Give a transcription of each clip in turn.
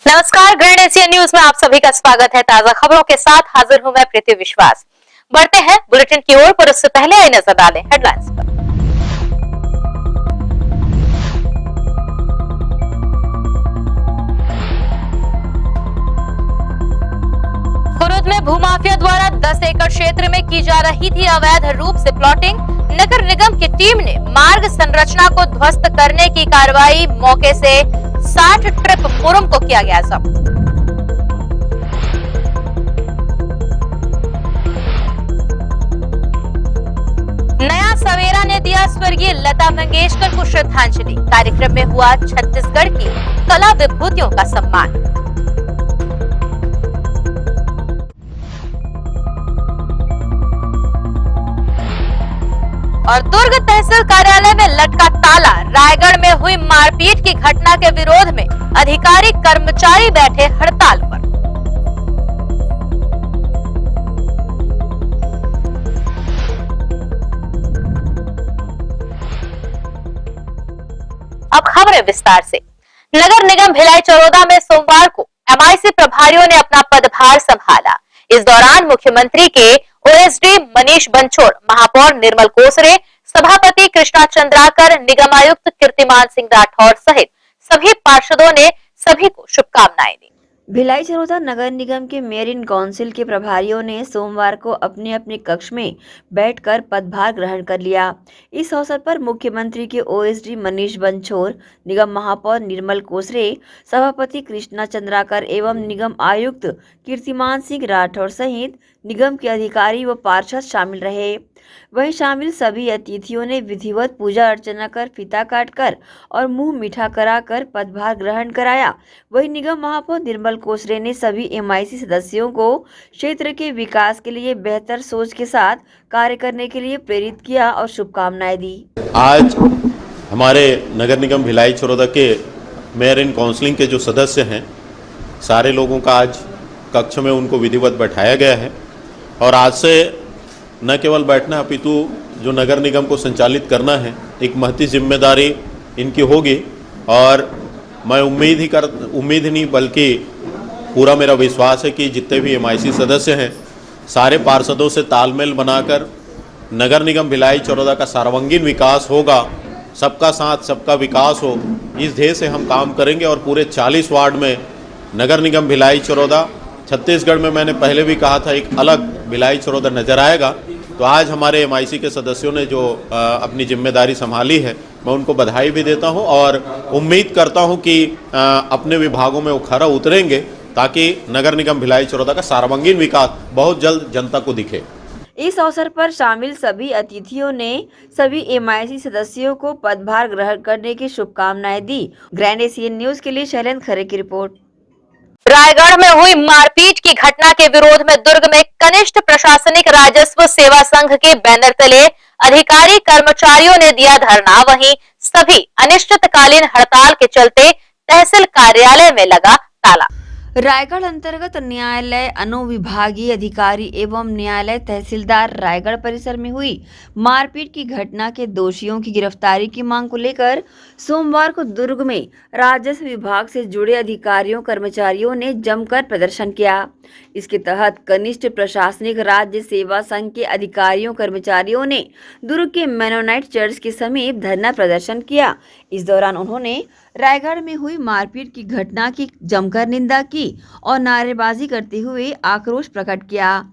नमस्कार, grand Asia news में आप सभी का स्वागत है। ताजा खबरों के साथ हाजिर हूं मैं प्रीति विश्वास। बढ़ते हैं बुलेटिन की ओर, पर उससे पहले आइए नजर डालें हेडलाइंस पर। कुरुद में भूमाफिया द्वारा 10 एकड़ क्षेत्र में की जा रही थी अवैध रूप से प्लॉटिंग। नगर निगम की टीम ने मार्ग संरचना को ध्वस्त करने की कार्रवाई, मौके से 60 ट्रिप मुरुम को किया गया जब्त। नया सवेरा ने दिया स्वर्गीय लता मंगेशकर को श्रद्धांजलि। कार्यक्रम में हुआ छत्तीसगढ़ की कला विभूतियों का सम्मान। और दुर्ग तहसील कार्यालय में लटका ताला। रायगढ़ में हुई मारपीट की घटना के विरोध में अधिकारी कर्मचारी बैठे हड़ताल पर। अब खबरें विस्तार से। नगर निगम भिलाई चरोदा में सोमवार को एमआईसी प्रभारियों ने अपना पदभार संभाला। इस दौरान मुख्यमंत्री के ओएसडी मनीष बंछोड़, महापौर निर्मल कोसरे, सभापति कृष्णा चंद्राकर, निगम आयुक्त कीर्तिमान सिंह राठौर सहित सभी पार्षदों ने सभी को शुभकामनाएं दी। भिलाई चरोदा नगर निगम के मेयर इन काउंसिल के प्रभारियों ने सोमवार को अपने अपने कक्ष में बैठकर पदभार ग्रहण कर लिया। इस अवसर पर मुख्यमंत्री के ओएसडी मनीष बंछोड़, निगम महापौर निर्मल कोसरे, सभापति कृष्णा चंद्राकर एवं निगम आयुक्त कीर्तिमान सिंह राठौर सहित निगम के अधिकारी व पार्षद शामिल रहे। वहीं शामिल सभी अतिथियों ने विधिवत पूजा अर्चना कर, फीता काटकर और मुंह मीठा कराकर पदभार ग्रहण कराया। वहीं निगम महापौर निर्मल कोसरे ने सभी एमआईसी सदस्यों को क्षेत्र के विकास के लिए बेहतर सोच के साथ कार्य करने के लिए प्रेरित किया और शुभकामनाएं दी। आज हमारे नगर निगम भिलाई चरोदा के मेयर इन काउंसिलिंग के जो सदस्य हैं, सारे लोगों का आज कक्ष में उनको विधिवत बैठाया गया है और आज से न केवल बैठना अपितु जो नगर निगम को संचालित करना है, एक महती जिम्मेदारी इनकी होगी। और मैं उम्मीद ही नहीं बल्कि पूरा मेरा विश्वास है कि जितने भी एमआईसी सदस्य हैं, सारे पार्षदों से तालमेल बनाकर नगर निगम भिलाई चरोदा का सर्वांगीण विकास होगा, सबका साथ सबका विकास हो, इस ध्येय से हम काम करेंगे। और पूरे 40 वार्ड में नगर निगम भिलाई चरोदा, छत्तीसगढ़ में मैंने पहले भी कहा था एक अलग भिलाई चरोदा नजर आएगा। तो आज हमारे एमआईसी के सदस्यों ने जो अपनी जिम्मेदारी संभाली है, मैं उनको बधाई भी देता हूं और उम्मीद करता हूं कि अपने विभागों में वो खरा उतरेंगे ताकि नगर निगम भिलाई चरोदा का सर्वांगीण विकास बहुत जल्द जनता को दिखे। इस अवसर पर शामिल सभी अतिथियों ने सभी एमआईसी सदस्यों को पदभार ग्रहण करने की शुभकामनाएं दी। ग्रैंड एशिया न्यूज के लिए शैलेंद्र खरे की रिपोर्ट। रायगढ़ में हुई मारपीट की घटना के विरोध में दुर्ग में कनिष्ठ प्रशासनिक राजस्व सेवा संघ के बैनर तले अधिकारी कर्मचारियों ने दिया धरना। वहीं सभी अनिश्चितकालीन हड़ताल के चलते तहसील कार्यालय में लगा ताला। रायगढ़ अंतर्गत न्यायालय अनुविभागीय अधिकारी एवं न्यायालय तहसीलदार रायगढ़ परिसर में हुई मारपीट की घटना के दोषियों की गिरफ्तारी की मांग को लेकर सोमवार को दुर्ग में राजस्व विभाग से जुड़े अधिकारियों कर्मचारियों ने जमकर प्रदर्शन किया। इसके तहत कनिष्ठ प्रशासनिक राज्य सेवा संघ के अधिकारियों कर्मचारियों ने दुर्ग के मेनोनाइट चर्च के समीप धरना प्रदर्शन किया। इस दौरान उन्होंने रायगढ़ में हुई मारपीट की घटना की जमकर निंदा की और नारेबाजी करते हुए आक्रोश प्रकट किया।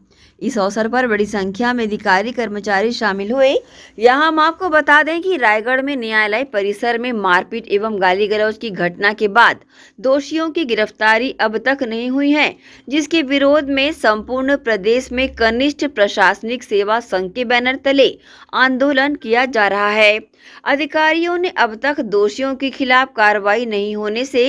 इस अवसर पर बड़ी संख्या में अधिकारी कर्मचारी शामिल हुए। यहाँ हम आपको बता दें कि रायगढ़ में न्यायालय परिसर में मारपीट एवं गाली गलौज की घटना के बाद दोषियों की गिरफ्तारी अब तक नहीं हुई है, जिसके विरोध में संपूर्ण प्रदेश में कनिष्ठ प्रशासनिक सेवा संघ के बैनर तले आंदोलन किया जा रहा है। अधिकारियों ने अब तक दोषियों के खिलाफ कार्रवाई नहीं होने से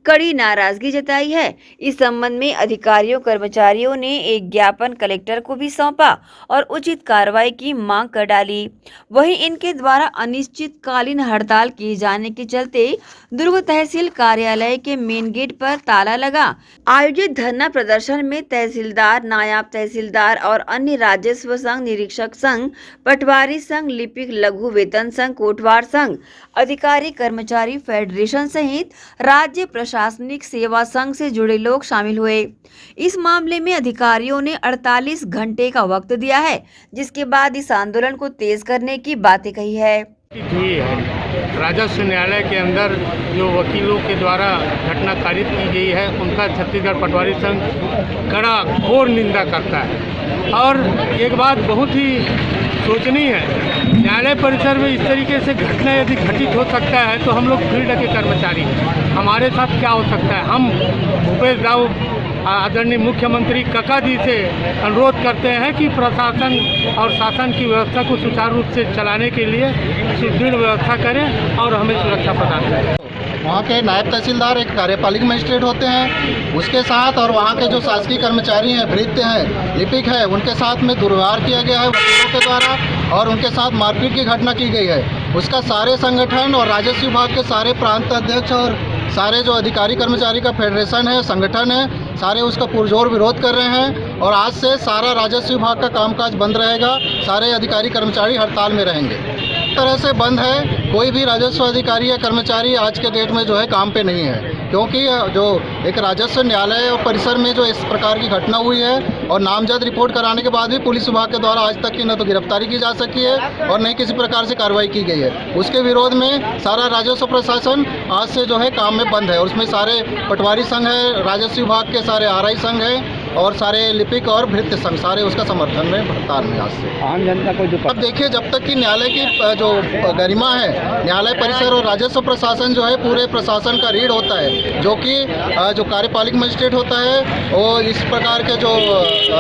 कड़ी नाराजगी जताई है। इस संबंध में अधिकारियों कर्मचारियों ने एक ज्ञापन कलेक्टर को भी सौंपा और उचित कार्रवाई की मांग कर डाली। वहीं इनके द्वारा अनिश्चितकालीन हड़ताल किए जाने के चलते दुर्ग तहसील कार्यालय के मेन गेट पर ताला लगा। आयोजित धरना प्रदर्शन में तहसीलदार, नायब तहसीलदार और अन्य राजस्व संघ, निरीक्षक संघ, पटवारी संघ, लिपिक लघु वेतन संघ, कोटवार संघ, अधिकारी कर्मचारी फेडरेशन सहित राज्य प्रशासन प्रशासनिक सेवा संघ से जुड़े लोग शामिल हुए। इस मामले में अधिकारियों ने 48 घंटे का वक्त दिया है, जिसके बाद इस आंदोलन को तेज करने की बातें कही है। हुई है राजस्व न्यायालय के अंदर जो वकीलों के द्वारा घटना कारित की गई है, उनका छत्तीसगढ़ पटवारी संघ कड़ा घोर निंदा करता है। और एक बात बहुत ही सोचनीय है, न्यायालय परिसर में इस तरीके से घटना यदि घटित हो सकता है तो हम लोग फील्ड के कर्मचारी हैं, हमारे साथ क्या हो सकता है। हम भूपेश राव आदरणीय मुख्यमंत्री कका जी से अनुरोध करते हैं कि प्रशासन और शासन की व्यवस्था को सुचारू रूप से चलाने के लिए सुदृढ़ व्यवस्था करें और हमें सुरक्षा प्रदान करें। वहाँ के नायब तहसीलदार एक कार्यपालिक मजिस्ट्रेट होते हैं, उसके साथ और वहाँ के जो शासकीय कर्मचारी हैं, भृत्य हैं, लिपिक है, उनके साथ में दुर्व्यवहार किया गया है वकीलों के द्वारा और उनके साथ मारपीट की घटना की गई है। उसका सारे संगठन और राजस्व विभाग के सारे प्रांत अध्यक्ष और सारे जो अधिकारी कर्मचारी का फेडरेशन है, संगठन है, सारे उसका पुरजोर विरोध कर रहे हैं और आज से सारा राजस्व विभाग का कामकाज बंद रहेगा, सारे अधिकारी कर्मचारी हड़ताल में रहेंगे। तरह से बंद है, कोई भी राजस्व अधिकारी या कर्मचारी आज के डेट में जो है काम पे नहीं है, क्योंकि जो एक राजस्व न्यायालय और परिसर में जो इस प्रकार की घटना हुई है और नामजद रिपोर्ट कराने के बाद भी पुलिस विभाग के द्वारा आज तक की न तो गिरफ्तारी की जा सकी है और न ही किसी प्रकार से कार्रवाई की गई है। उसके विरोध में सारा राजस्व प्रशासन आज से जो है काम में बंद है। उसमें सारे पटवारी संघ है, राजस्व विभाग के सारे आरआई संघ है और सारे लिपिक और भृत्य संघ सारे उसका समर्थन में हड़ताल में आज से। आम जनता को जो अब देखिए, जब तक कि न्यायालय की जो गरिमा है, न्यायालय परिसर और राजस्व प्रशासन जो है पूरे प्रशासन का रीढ़ होता है, जो कि जो कार्यपालिक मजिस्ट्रेट होता है वो इस प्रकार के जो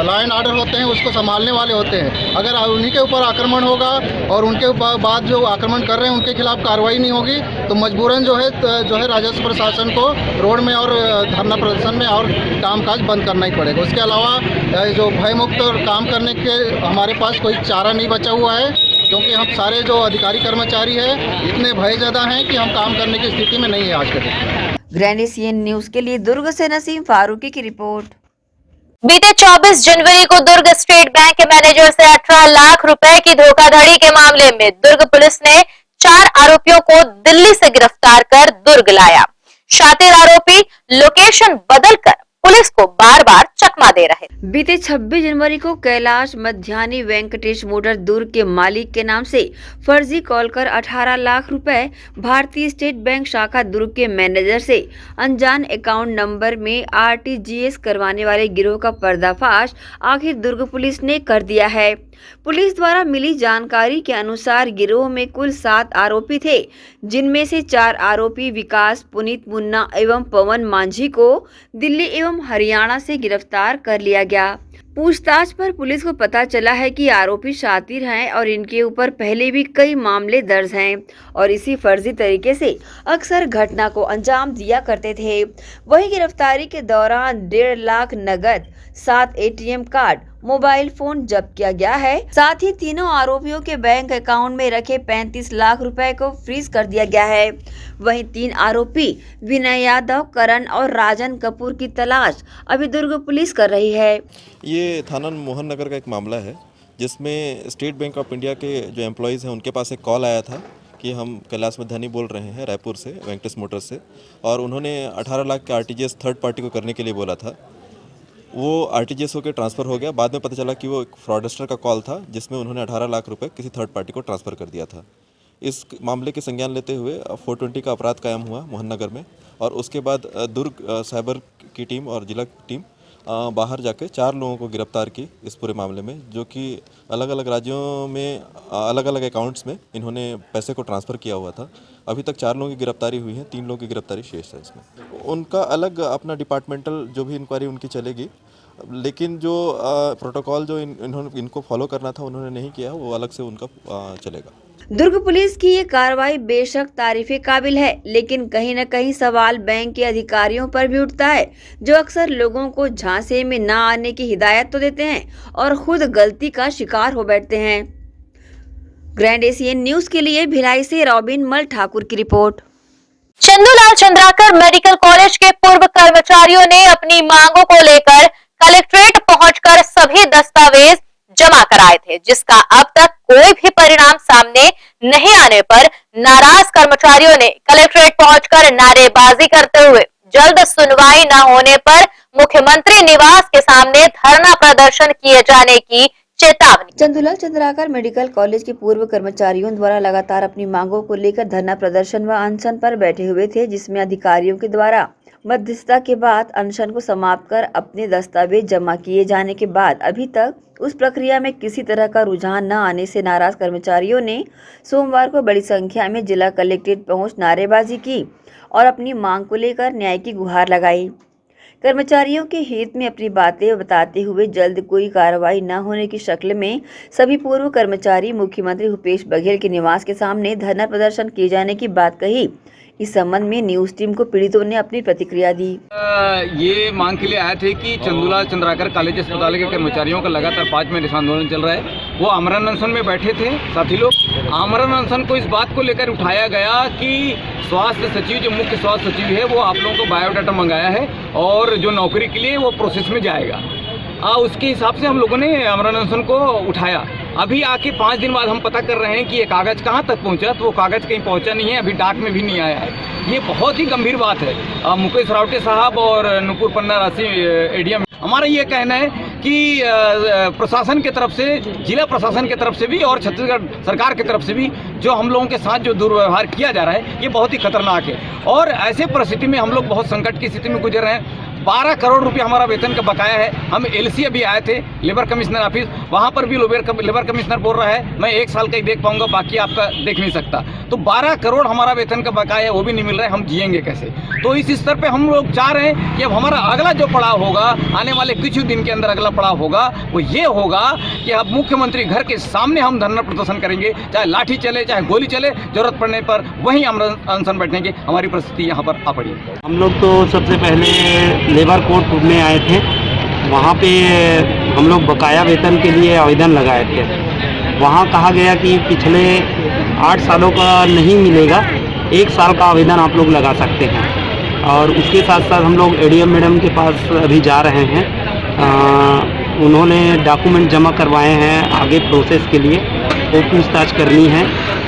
लॉ एंड ऑर्डर होते हैं उसको संभालने वाले होते हैं। अगर उन्हीं के ऊपर आक्रमण होगा और उनके बाद जो आक्रमण कर रहे हैं उनके खिलाफ कार्रवाई नहीं होगी तो मजबूरन जो है राजस्व प्रशासन को रोड में और धरना प्रदर्शन में और कामकाज बंद करना ही पड़ेगा। उसके अलावा जो भयमुक्त काम करने के हमारे पास कोई चारा नहीं बचा हुआ है, क्योंकि हम सारे जो अधिकारी कर्मचारी हैं इतने भयज़्यादा हैं कि हम काम करने की स्थिति में नहीं है आज के दिन। ग्रैंड एशियन न्यूज के लिए दुर्ग से नसीम फारूकी की रिपोर्ट। बीते 24 जनवरी को दुर्ग स्टेट बैंक के मैनेजर से 18 लाख रुपए की धोखाधड़ी के मामले में दुर्ग पुलिस ने 4 आरोपियों को दिल्ली से गिरफ्तार कर दुर्ग लाया। शातिर आरोपी लोकेशन बदलकर पुलिस को बार बार चकमा दे रहे। बीते 26 जनवरी को कैलाश मध्यानी वेंकटेश मोटर दुर्ग के मालिक के नाम से फर्जी कॉल कर 18 लाख रुपए भारतीय स्टेट बैंक शाखा दुर्ग के मैनेजर से अनजान अकाउंट नंबर में आरटीजीएस करवाने वाले गिरोह का पर्दाफाश आखिर दुर्ग पुलिस ने कर दिया है। पुलिस द्वारा मिली जानकारी के अनुसार गिरोह में कुल 7 आरोपी थे, जिनमें से 4 आरोपी विकास, पुनीत, मुन्ना एवं पवन मांझी को दिल्ली एवं हरियाणा से गिरफ्तार कर लिया गया। पूछताछ पर पुलिस को पता चला है कि आरोपी शातिर हैं और इनके ऊपर पहले भी कई मामले दर्ज हैं और इसी फर्जी तरीके से अक्सर घटना को अंजाम दिया करते थे। वहीं गिरफ्तारी के दौरान 1.5 लाख नगद, 7 एटीएम कार्ड, मोबाइल फोन जब्त किया गया है। साथ ही तीनों आरोपियों के बैंक अकाउंट में रखे 35 लाख रुपए को फ्रीज कर दिया गया है। वहीं 3 आरोपी विनय यादव, करण और राजन कपूर की तलाश अभी दुर्ग पुलिस कर रही है। ये थाना मोहन नगर का एक मामला है, जिसमें स्टेट बैंक ऑफ इंडिया के जो एम्प्लॉयज़ हैं उनके पास एक कॉल आया था कि हम कैलाश मध्यानी बोल रहे हैं रायपुर से, वेंकटेश मोटर से, और उन्होंने 18 लाख के आरटीजीएस थर्ड पार्टी को करने के लिए बोला था। वो आरटीजीएस होकर ट्रांसफ़र हो गया। बाद में पता चला कि वो एक फ्रॉडस्टर का कॉल था, जिसमें उन्होंने 18 लाख रुपए किसी थर्ड पार्टी को ट्रांसफ़र कर दिया था। इस मामले के संज्ञान लेते हुए 420 का अपराध कायम हुआ मोहन नगर में, और उसके बाद दुर्ग साइबर की टीम और जिला टीम बाहर जाके 4 लोगों को गिरफ्तार की इस पूरे मामले में, जो कि अलग अलग राज्यों में अलग अलग अकाउंट्स में इन्होंने पैसे को ट्रांसफ़र किया हुआ था। अभी तक 4 लोगों की गिरफ्तारी हुई है, 3 लोगों की गिरफ्तारी शेष है इसमें। उनका अलग अपना डिपार्टमेंटल जो भी इंक्वायरी उनकी चलेगी, लेकिन जो प्रोटोकॉल जो इनको फॉलो करना था उन्होंने नहीं किया, वो अलग से उनका चलेगा। दुर्ग पुलिस की ये कार्रवाई बेशक तारीफे काबिल है, लेकिन कहीं न कहीं सवाल बैंक के अधिकारियों पर भी उठता है, जो अक्सर लोगों को झांसे में न आने की हिदायत तो देते हैं और खुद गलती का शिकार हो बैठते हैं। ग्रैंड एशियन न्यूज के लिए भिलाई से रॉबिन मल ठाकुर की report. Chandulal Chandrakar medical college के पूर्व कर्मचारियों ने अपनी मांगों को लेकर कलेक्ट्रेट पहुंचकर सभी दस्तावेज जमा कराए थे, जिसका अब तक कोई भी परिणाम सामने नहीं आने पर नाराज कर्मचारियों ने कलेक्ट्रेट पहुंचकर नारेबाजी करते हुए जल्द सुनवाई न होने पर मुख्यमंत्री निवास के सामने धरना प्रदर्शन किए जाने की चेतावनी। चंदूलाल चंद्राकर मेडिकल कॉलेज के पूर्व कर्मचारियों द्वारा लगातार अपनी मांगों को लेकर धरना प्रदर्शन व अनशन पर बैठे हुए थे, जिसमें अधिकारियों के द्वारा मध्यस्थता के बाद अनशन को समाप्त कर अपने दस्तावेज जमा किए जाने के बाद अभी तक उस प्रक्रिया में किसी तरह का रुझान न आने से नाराज कर्मचारियों ने सोमवार को बड़ी संख्या में जिला कलेक्ट्रेट पहुंच नारेबाजी की और अपनी मांग को लेकर न्याय की गुहार लगाई। कर्मचारियों के हित में अपनी बातें बताते हुए जल्द कोई कार्रवाई न होने की शक्ल में सभी पूर्व कर्मचारी मुख्यमंत्री भूपेश बघेल के निवास के सामने धरना प्रदर्शन किए जाने की बात कही। इस संबंध में न्यूज टीम को पीड़ितों ने अपनी प्रतिक्रिया दी। ये मांग के लिए आए थे कि चंदूलाल चंद्राकर कॉलेज अस्पताल के कर्मचारियों का लगातार 5 में दिवसीय आंदोलन चल रहा है। वो आमरण अनशन में बैठे थे साथी लोग। आमरण अनशन को इस बात को लेकर उठाया गया कि स्वास्थ्य सचिव, जो मुख्य स्वास्थ्य सचिव है, वो आप लोगों को बायोडाटा मंगाया है और जो नौकरी के लिए वो प्रोसेस में जाएगा। उसके हिसाब से हम लोगों ने आमरण अनशन को उठाया। अभी आके 5 दिन बाद हम पता कर रहे हैं कि ये कागज़ कहाँ तक पहुँचा, तो वो कागज़ कहीं पहुँचा नहीं है, अभी डाक में भी नहीं आया है। ये बहुत ही गंभीर बात है। मुकेश रावटे साहब और नुपुर पन्ना राशि एडीएम, हमारा ये कहना है कि प्रशासन के तरफ से, जिला प्रशासन के तरफ से भी और छत्तीसगढ़ सरकार की तरफ से भी जो हम लोगों के साथ जो दुर्व्यवहार किया जा रहा है, ये बहुत ही खतरनाक है। और ऐसे परिस्थिति में हम लोग बहुत संकट की स्थिति में गुजर रहे हैं। 12 करोड़ रुपया हमारा वेतन का बकाया है। हम एलसी अभी आए थे लेबर कमिश्नर ऑफिस, वहाँ पर भी लेबर कमिश्नर बोल रहा है मैं 1 साल का ही देख पाऊंगा, बाकी आपका देख नहीं सकता। तो 12 करोड़ हमारा वेतन का बकाया है, वो भी नहीं मिल रहा है, हम जिएंगे कैसे? तो इस स्तर पे हम लोग चाह रहे हैं कि अब हमारा अगला जो पड़ाव होगा, आने वाले कुछ दिन के अंदर अगला पड़ाव होगा, वो ये होगा कि अब मुख्यमंत्री घर के सामने हम धरना प्रदर्शन करेंगे, चाहे लाठी चले चाहे गोली चले, जरूरत पड़ने पर वहीं हम अनशन बैठने की हमारी परिस्थिति यहाँ पर आ पड़ी है। हम लोग तो सबसे पहले लेबर कोर्ट में आए थे, वहाँ पे हम लोग बकाया वेतन के लिए आवेदन लगाए थे। वहाँ कहा गया कि पिछले 8 सालों का नहीं मिलेगा, 1 साल का आवेदन आप लोग लगा सकते हैं। और उसके साथ साथ हम लोग एडीएम मैडम के पास अभी जा रहे हैं। उन्होंने डॉक्यूमेंट जमा करवाए हैं आगे प्रोसेस के लिए, वो पूछताछ करनी है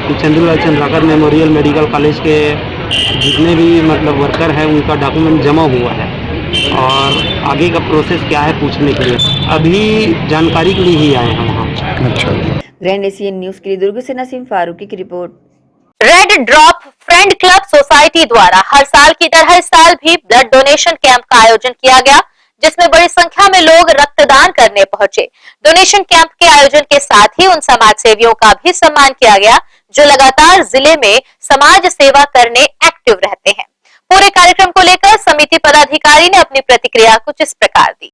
कि Chandulal Chandrakar memorial medical college के जितने भी मतलब वर्कर हैं उनका डॉक्यूमेंट जमा हुआ है और आगे का प्रोसेस क्या है पूछने के लिए अभी जानकारी के लिए ही आए हैं वहाँ। अच्छा। ग्रैंड एशियन न्यूज के लिए दुर्ग से नसीम फारूकी की report. Red drop friend club society द्वारा हर साल की तरह इस साल भी ब्लड डोनेशन कैंप का आयोजन किया गया, जिसमें बड़ी संख्या में लोग रक्तदान करने पहुंचे। डोनेशन कैंप के आयोजन के साथ ही उन समाज सेवियों का भी सम्मान किया गया जो लगातार जिले में समाज सेवा करने एक्टिव रहते हैं। पूरे कार्यक्रम को लेकर समिति पदाधिकारी ने अपनी प्रतिक्रिया कुछ इस प्रकार दी।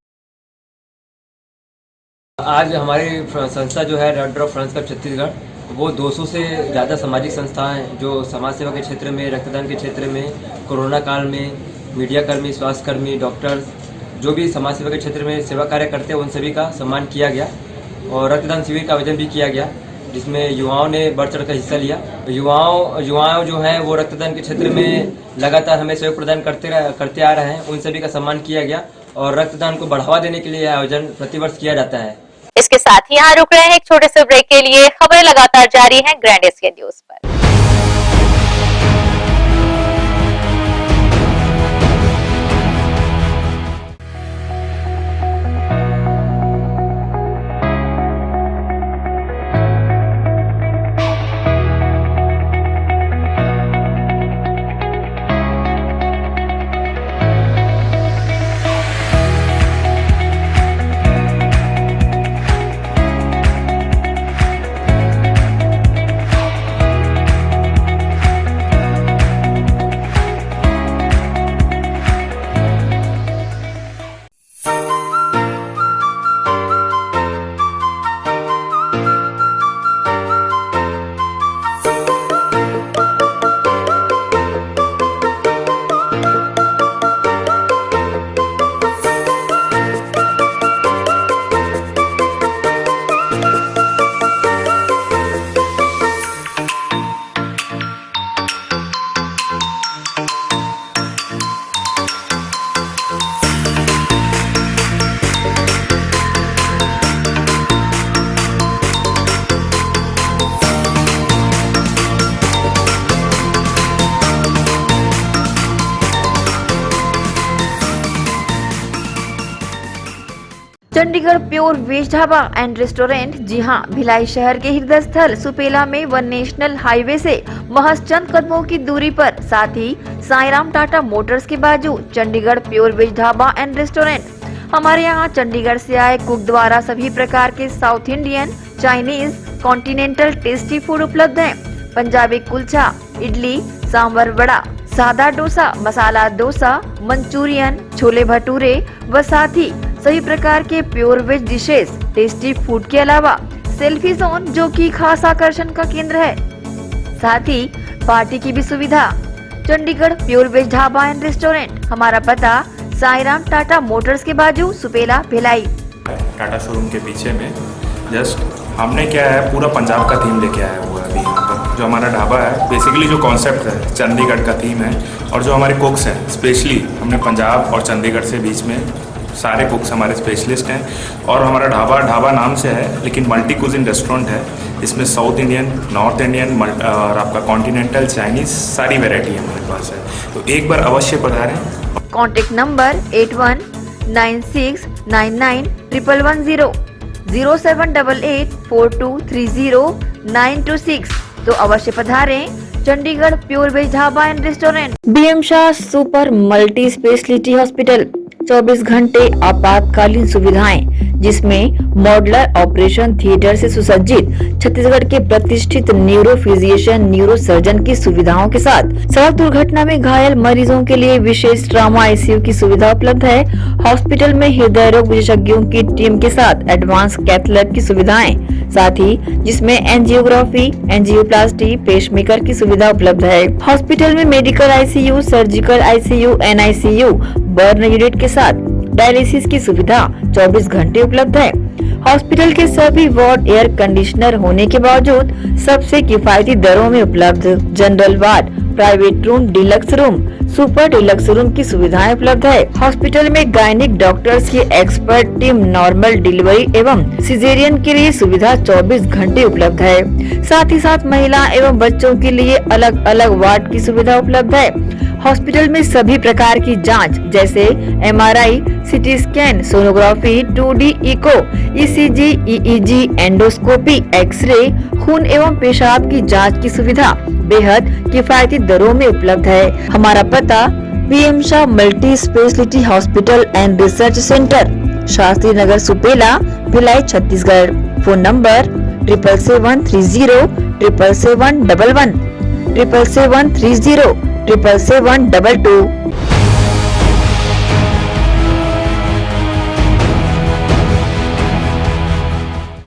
आज हमारी संस्था जो है red drop friends club Chhattisgarh, वो 200 से ज़्यादा सामाजिक संस्थाएं जो समाज सेवा के क्षेत्र में, रक्तदान के क्षेत्र में, कोरोना काल में मीडिया कर्मी, स्वास्थ्य कर्मी, डॉक्टर्स, जो भी समाज सेवा के क्षेत्र में सेवा कार्य करते हैं उन सभी का सम्मान किया गया। और रक्तदान शिविर का आयोजन भी किया गया जिसमें युवाओं ने बढ़ चढ़ कर हिस्सा लिया। युवाओं जो है वो रक्तदान के क्षेत्र में लगातार हमें सहयोग प्रदान करते आ रहे हैं, उन सभी का सम्मान किया गया। और रक्तदान को बढ़ावा देने के लिए आयोजन प्रतिवर्ष किया जाता है। इसके साथ ही यहाँ रुक रहे हैं एक छोटे से ब्रेक के लिए। खबरें लगातार जारी हैं ग्रैंड एशियन न्यूज पर। Chandigarh pure veg dhaba and restaurant, जी हां, भिलाई शहर के हृदय स्थल सुपेला में वन नेशनल हाईवे से महज चंद कदमों की दूरी पर, साथ ही साईराम टाटा मोटर्स के बाजू Chandigarh pure veg dhaba and restaurant. हमारे यहाँ चंडीगढ़ से आए कुक द्वारा सभी प्रकार के south Indian, Chinese, continental tasty food उपलब्ध है। पंजाबी कुलचा, इडली, सांभर वड़ा, सादा डोसा, मसाला डोसा, मंचूरियन, छोले भटूरे व साथ ही सभी प्रकार के pure veg dishes, tasty food के अलावा सेल्फी जोन जो कि खास आकर्षण का केंद्र है, साथ ही पार्टी की भी सुविधा। Chandigarh pure veg dhaba and restaurant, हमारा पता साईराम टाटा मोटर्स के बाजू सुपेला भिलाई। टाटा शोरूम के पीछे में जस्ट हमने क्या है पूरा पंजाब का थीम लेके आया हुआ है अभी यहाँ पर। जो हमारा ढाबा है बेसिकली जो कॉन्सेप्ट है चंडीगढ़ का थीम है, और जो हमारे कुक्स हैं स्पेशली हमने पंजाब और चंडीगढ़ से बीच में सारे कुक्स हमारे स्पेशलिस्ट हैं। और हमारा ढाबा नाम से है लेकिन मल्टी कुजिन रेस्टोरेंट है। इसमें साउथ इंडियन, नॉर्थ इंडियन और आपका कॉन्टिनेंटल, चाइनीज़ सारी वैरायटी हमारे पास है, तो एक बार अवश्य पधारें। कॉन्टेक्ट नंबर 8196991110, 07884230 तो अवश्य पधारें Chandigarh pure veg dhaba and restaurant. B M Shah super multi speciality hospital, 24 घंटे आपातकालीन सुविधाएं, जिसमें मॉडुलर ऑपरेशन थिएटर से सुसज्जित छत्तीसगढ़ के प्रतिष्ठित न्यूरो फिजिशियन, न्यूरो सर्जन की सुविधाओं के साथ सड़क दुर्घटना में घायल मरीजों के लिए विशेष ट्रॉमा आईसीयू की सुविधा उपलब्ध है। हॉस्पिटल में हृदय रोग विशेषज्ञों की टीम के साथ एडवांस कैथ लैब की सुविधाएं, साथ ही जिसमें एंजियोग्राफी, एंजियोप्लास्टी, पेसमेकर की सुविधा उपलब्ध है। हॉस्पिटल में medical ICU, surgical ICU, NICU, burn unit के साथ डायलिसिस की सुविधा 24 घंटे उपलब्ध है। हॉस्पिटल के सभी वार्ड एयर कंडीशनर होने के बावजूद सबसे किफायती दरों में उपलब्ध। General ward, private room, deluxe room, super deluxe room की सुविधाएं उपलब्ध है। हॉस्पिटल में गायनिक डॉक्टर्स की एक्सपर्ट टीम नॉर्मल डिलीवरी एवं सिजेरियन के लिए सुविधा 24 घंटे उपलब्ध है। साथ ही साथ महिला एवं बच्चों के लिए अलग अलग वार्ड की सुविधा उपलब्ध है। हॉस्पिटल में सभी प्रकार की जांच जैसे MRI, CT scan, sonography, 2D echo, ECG, EEG, endoscopy, x ray, खून एवं पेशाब की जांच की सुविधा बेहद किफायती दरों में उपलब्ध है। हमारा पता BM Shah multi speciality hospital and research centre, Shastri Nagar, Supela, Bhilai, Chhattisgarh. Phone number 77307711, 77307722।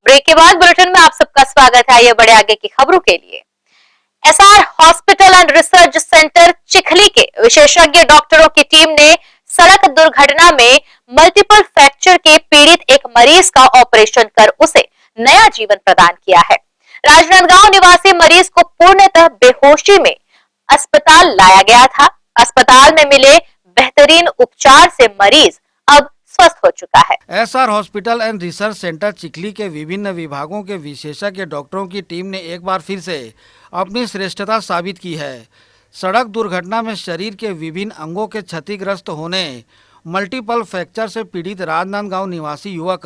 Break के बाद बुलेटिन में आप सबका स्वागत है। ये बड़े आगे की खबरों के लिए SR hospital and research centre Chikhli के विशेषज्ञ डॉक्टरों की टीम ने सड़क दुर्घटना में मल्टीपल फ्रैक्चर के पीड़ित एक मरीज का ऑपरेशन कर उसे नया जीवन प्रदान किया है। राजनांदगांव निवासी मरीज को पूर्णतः बेहोशी में अस्पताल लाया गया था। अस्पताल में मिले बेहतरीन उपचार से मरीज अब स्वस्थ हो चुका है। S R hospital and research centre Chikhli के विभिन्न विभागों के विशेषज्ञ डॉक्टरों की टीम ने एक बार फिर से अपनी श्रेष्ठता साबित की है। सड़क दुर्घटना में शरीर के विभिन्न अंगों के क्षतिग्रस्त होने, मल्टीपल फ्रैक्चर से पीड़ित राजनांदगांव निवासी युवक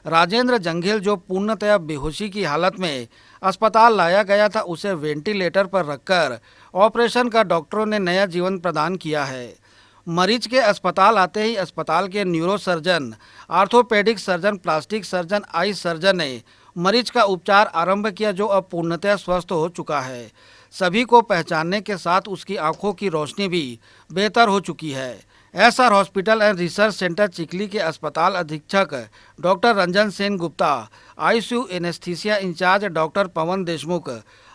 राजेंद्र जंघेल, जो पूर्णतया बेहोशी की हालत में अस्पताल लाया गया था, उसे वेंटिलेटर पर रखकर ऑपरेशन का डॉक्टरों ने नया जीवन प्रदान किया है। मरीज के अस्पताल आते ही अस्पताल के neuro surgeon, orthopaedic surgeon, plastic surgeon, eye surgeon ने मरीज का उपचार आरंभ किया, जो अब पूर्णतः स्वस्थ हो चुका है। सभी को पहचानने के साथ उसकी आंखों की रोशनी भी बेहतर हो चुकी है। S R hospital and research centre Chikhli के अस्पताल अधीक्षक doctor Ranjan Sen Gupta, ICU anaesthesia incharge doctor Pawan Deshmukh,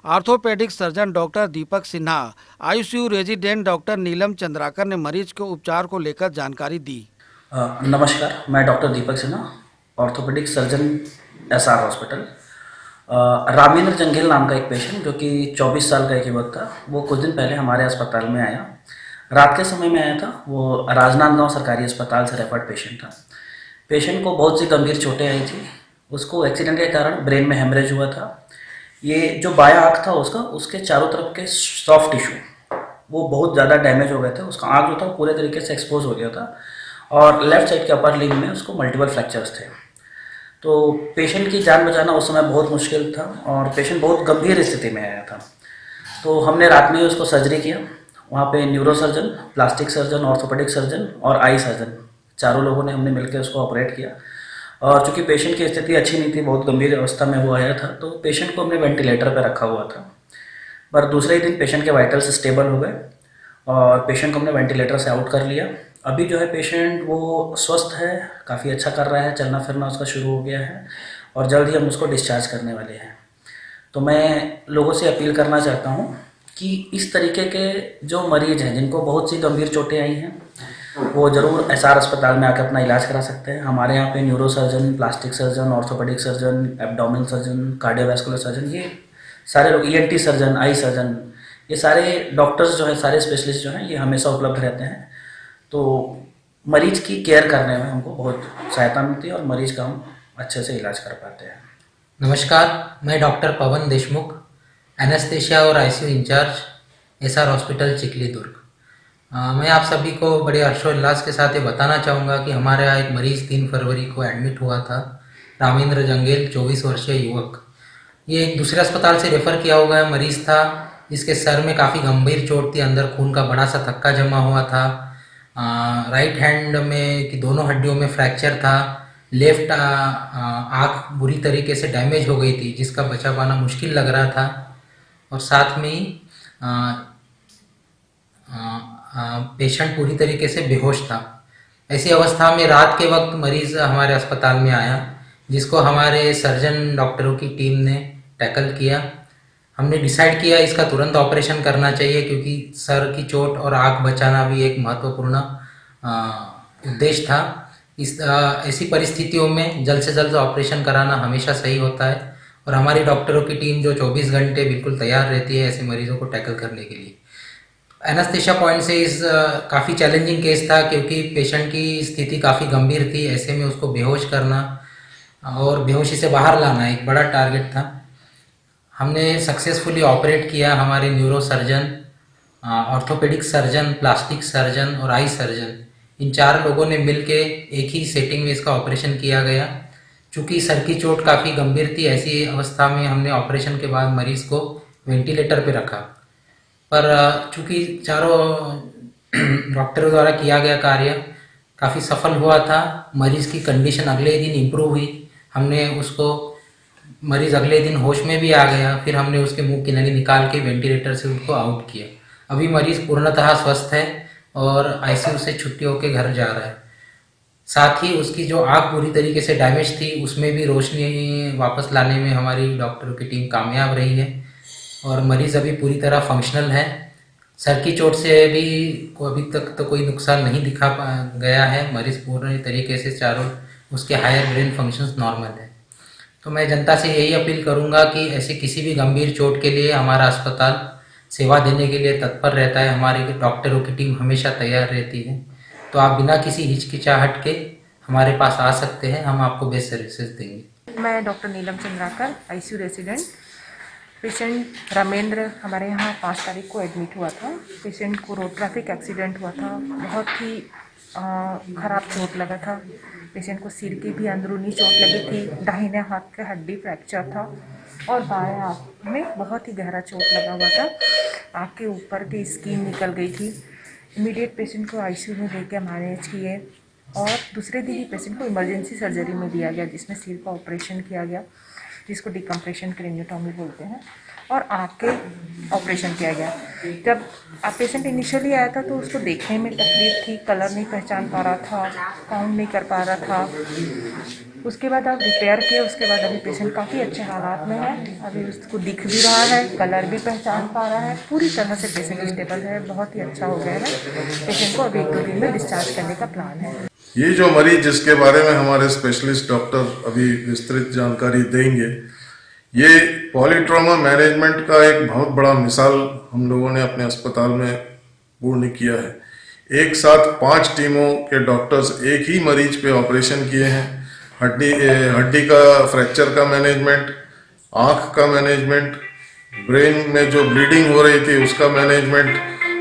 orthopaedic surgeon doctor Deepak Sinha, ICU resident doctor Neelam Chandrakar ने मरीज के उपचार को लेकर जानकारी दी। नमस्कार, मैं doctor Deepak Sinha, orthopaedic surgeon, S R hospital. Ramendra Janghel नाम का एक पेशेंट जो कि 24 साल का एक युवक था, वो कुछ दिन पहले हमारे अस्पताल में आया। रात के समय में आया था। वो राजनांदगांव सरकारी अस्पताल से रेफर्ड पेशेंट था। पेशेंट को बहुत सी गंभीर चोटें आई थी। उसको एक्सीडेंट के कारण ब्रेन में हेमरेज हुआ था। ये जो बायां आँख था उसका, उसके चारों तरफ के सॉफ्ट टिश्यू वो बहुत ज़्यादा डैमेज हो गए थे। उसका आँख जो था पूरे तरीके से एक्सपोज हो गया था और लेफ्ट साइड के अपर लिम्ब में उसको मल्टीपल फ्रैक्चर्स थे। तो पेशेंट की जान बचाना उस समय बहुत मुश्किल था और पेशेंट बहुत गंभीर स्थिति में आया था। तो हमने रात में ही उसको सर्जरी किया। वहाँ पे neuro surgeon, plastic surgeon, orthopaedic surgeon और आई सर्जन, चारों लोगों ने हमने मिलकर उसको ऑपरेट किया। और चूँकि पेशेंट की स्थिति अच्छी नहीं थी, बहुत गंभीर अवस्था में वो आया था, तो पेशेंट को हमने वेंटिलेटर पर रखा हुआ था। पर दूसरे ही दिन पेशेंट के वाइटल्स स्टेबल हो गए और पेशेंट को हमने वेंटिलेटर से आउट कर लिया। अभी जो है पेशेंट वो स्वस्थ है, काफ़ी अच्छा कर रहा है, चलना फिरना उसका शुरू हो गया है और जल्द ही हम उसको डिस्चार्ज करने वाले हैं। तो मैं लोगों से अपील करना चाहता हूँ कि इस तरीके के जो मरीज़ हैं जिनको बहुत सी गंभीर चोटें आई हैं, वो ज़रूर एसआर अस्पताल में आकर अपना इलाज करा सकते हैं। हमारे यहाँ पे neuro surgeon, plastic surgeon, orthopaedic surgeon, abdomen surgeon, cardiovascular surgeon, ये सारे लोग, ईएनटी सर्जन, आई सर्जन, ये सारे डॉक्टर्स जो हैं, सारे स्पेशलिस्ट जो हैं, ये हमेशा उपलब्ध रहते हैं। तो मरीज की केयर करने में हमको बहुत सहायता मिलती है और मरीज का हम अच्छे से इलाज कर पाते हैं। नमस्कार, मैं डॉक्टर पवन देशमुख, एनेस्थेशिया और ICU incharge, S R hospital Chikhli Durg. मैं आप सभी को बड़े हर्षोल्लास के साथ ये बताना चाहूँगा कि हमारे यहाँ एक मरीज़ 3 फरवरी को एडमिट हुआ था, रामेंद्र जंगेल, 24 वर्षीय युवक। ये एक दूसरे अस्पताल से रेफ़र किया हुआ है मरीज़ था, जिसके सर में काफ़ी गंभीर चोट थी, अंदर खून का बड़ा सा थक्का जमा हुआ था, राइट हैंड में की दोनों हड्डियों में फ्रैक्चर था, लेफ्ट आँख बुरी तरीके से डैमेज हो गई थी, जिसका बचा पाना मुश्किल लग रहा था और साथ में ही पेशेंट पूरी तरीके से बेहोश था। ऐसी अवस्था में रात के वक्त मरीज़ हमारे अस्पताल में आया, जिसको हमारे सर्जन डॉक्टरों की टीम ने टैकल किया। हमने डिसाइड किया इसका तुरंत ऑपरेशन करना चाहिए, क्योंकि सर की चोट और आँख बचाना भी एक महत्वपूर्ण उद्देश्य था। ऐसी परिस्थितियों में जल्द से जल्द ऑपरेशन कराना हमेशा सही होता है और हमारी डॉक्टरों की टीम जो 24 घंटे बिल्कुल तैयार रहती है ऐसे मरीजों को टैकल करने के लिए। एनेस्थेशिया पॉइंट से इस काफ़ी चैलेंजिंग केस था, क्योंकि पेशेंट की स्थिति काफ़ी गंभीर थी। ऐसे में उसको बेहोश करना और बेहोशी से बाहर लाना एक बड़ा टारगेट था। हमने सक्सेसफुली ऑपरेट किया। हमारे neuro surgeon, orthopaedic surgeon, plastic surgeon और आई सर्जन, इन 4 लोगों ने मिलके एक ही सेटिंग में इसका ऑपरेशन किया गया। चूँकि सर की चोट काफ़ी गंभीर थी, ऐसी अवस्था में हमने ऑपरेशन के बाद मरीज़ को वेंटिलेटर पे रखा, पर चूँकि चारों डॉक्टरों द्वारा किया गया कार्य काफ़ी सफल हुआ था। मरीज़ की कंडीशन अगले ही दिन इम्प्रूव हुई। हमने उसको, मरीज़ अगले दिन होश में भी आ गया। फिर हमने उसके मुंह की नली निकाल के वेंटिलेटर से उसको आउट किया। अभी मरीज़ पूर्णतः स्वस्थ है और आईसीयू से छुट्टी होकर घर जा रहा है। साथ ही उसकी जो आँख पूरी तरीके से डैमेज थी, उसमें भी रोशनी वापस लाने में हमारी डॉक्टरों की टीम कामयाब रही है और मरीज़ अभी पूरी तरह फंक्शनल है। सर की चोट से भी अभी तक तो कोई नुकसान नहीं दिखा गया है। मरीज़ पूरी तरीके से चारों उसके हायर ब्रेन फंक्शंस नॉर्मल है। तो मैं जनता से यही अपील करूंगा कि ऐसे किसी भी गंभीर चोट के लिए हमारा अस्पताल सेवा देने के लिए तत्पर रहता है। हमारी डॉक्टरों की टीम हमेशा तैयार रहती है। तो आप बिना किसी हिचकिचाहट के हमारे पास आ सकते हैं, हम आपको बेस्ट सर्विसेज देंगे। मैं doctor Neelam Chandrakar, ICU resident. Patient Ramendra हमारे यहाँ 5 तारीख को एडमिट हुआ था। पेशेंट को रोड ट्रैफिक एक्सीडेंट हुआ था, बहुत ही ख़राब चोट लगा था। पेशेंट को सिर की भी अंदरूनी चोट लगी थी, दाहिने हाथ का हड्डी फ्रैक्चर था और बाएं आँख में बहुत ही गहरा चोट लगा हुआ था। आँख के ऊपर की स्किन निकल गई थी। इमीडिएट पेशेंट को आईसीयू में लेकर मैनेज किए और दूसरे दिन ही पेशेंट को इमरजेंसी सर्जरी में दिया गया, जिसमें सिर का ऑपरेशन किया गया, जिसको डिकम्प्रेशन क्रेनियोटॉमी बोलते हैं, और आँख के ऑपरेशन किया गया। जब पेशेंट इनिशियली आया था तो उसको देखने में तकलीफ थी, कलर नहीं पहचान पा रहा था, काउंट नहीं कर पा रहा था। उसके बाद आप रिपेयर किए, उसके बाद अभी पेशेंट काफ़ी अच्छे हालात में है। अभी उसको दिख भी रहा है, कलर भी पहचान पा रहा है, पूरी तरह से पेशेंट स्टेबल है, बहुत ही अच्छा हो गया है। पेशेंट को अभी 1-2 दिन में डिस्चार्ज करने का प्लान है। ये जो मरीज जिसके बारे में हमारे स्पेशलिस्ट डॉक्टर अभी विस्तृत जानकारी देंगे, ये पॉलीट्रॉमा मैनेजमेंट का एक बहुत बड़ा मिसाल हम लोगों ने अपने अस्पताल में पूर्ण किया है। एक साथ 5 टीमों के डॉक्टर्स एक ही मरीज पे ऑपरेशन किए हैं। हड्डी का फ्रैक्चर का मैनेजमेंट, आँख का मैनेजमेंट, ब्रेन में जो ब्लीडिंग हो रही थी उसका मैनेजमेंट,